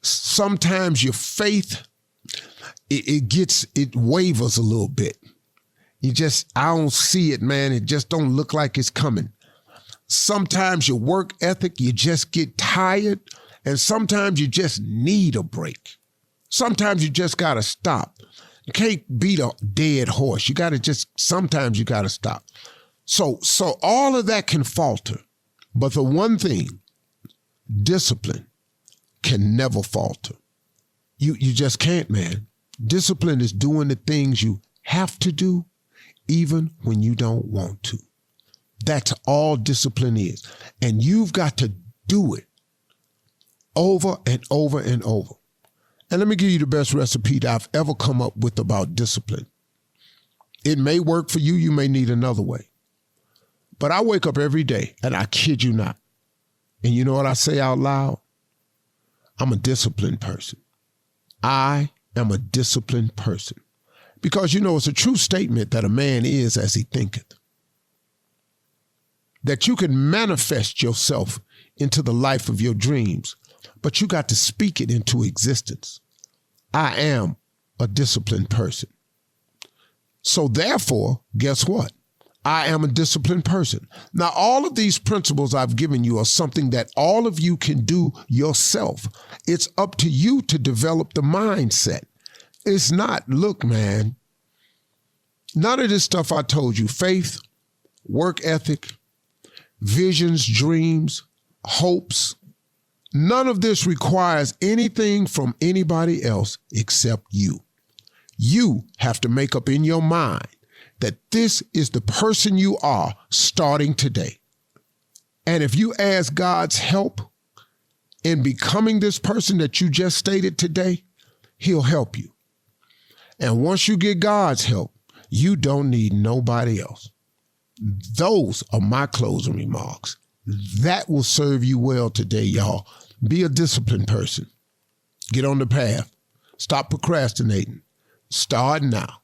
Sometimes your faith, it wavers a little bit. I don't see it, man. It just don't look like it's coming. Sometimes your work ethic, you just get tired, and sometimes you just need a break. Sometimes you just got to stop. You can't beat a dead horse. Sometimes you got to stop. So all of that can falter. But the one thing, discipline can never falter. You just can't, man. Discipline is doing the things you have to do, even when you don't want to. That's all discipline is. And you've got to do it over and over and over. And let me give you the best recipe that I've ever come up with about discipline. It may work for you. You may need another way. But I wake up every day, and I kid you not. And you know what I say out loud? I'm a disciplined person. I am a disciplined person. Because, it's a true statement that a man is as he thinketh. That you can manifest yourself into the life of your dreams, but you got to speak it into existence. I am a disciplined person. So therefore, guess what? I am a disciplined person. Now, all of these principles I've given you are something that all of you can do yourself. It's up to you to develop the mindset. It's not, look, man, none of this stuff I told you, faith, work ethic, visions, dreams, hopes, none of this requires anything from anybody else except you. You have to make up in your mind that this is the person you are starting today. And if you ask God's help in becoming this person that you just stated today, he'll help you. And once you get God's help, you don't need nobody else. Those are my closing remarks. That will serve you well today, y'all. Be a disciplined person. Get on the path. Stop procrastinating. Start now.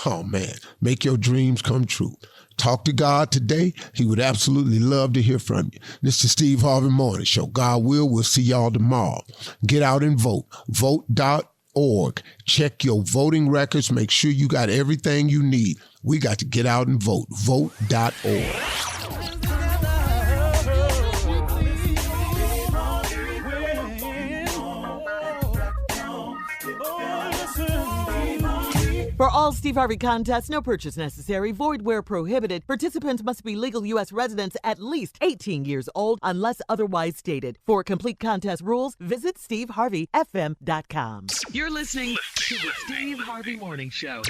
Oh, man, make your dreams come true. Talk to God today. He would absolutely love to hear from you. This is Steve Harvey Morning Show. God will. We'll see y'all tomorrow. Get out and vote. Vote.org. Check your voting records. Make sure you got everything you need. We got to get out and vote. Vote.org. For all Steve Harvey contests, no purchase necessary, void where prohibited. Participants must be legal U.S. residents at least 18 years old unless otherwise stated. For complete contest rules, visit SteveHarveyFM.com. You're listening to the Steve Harvey Morning Show.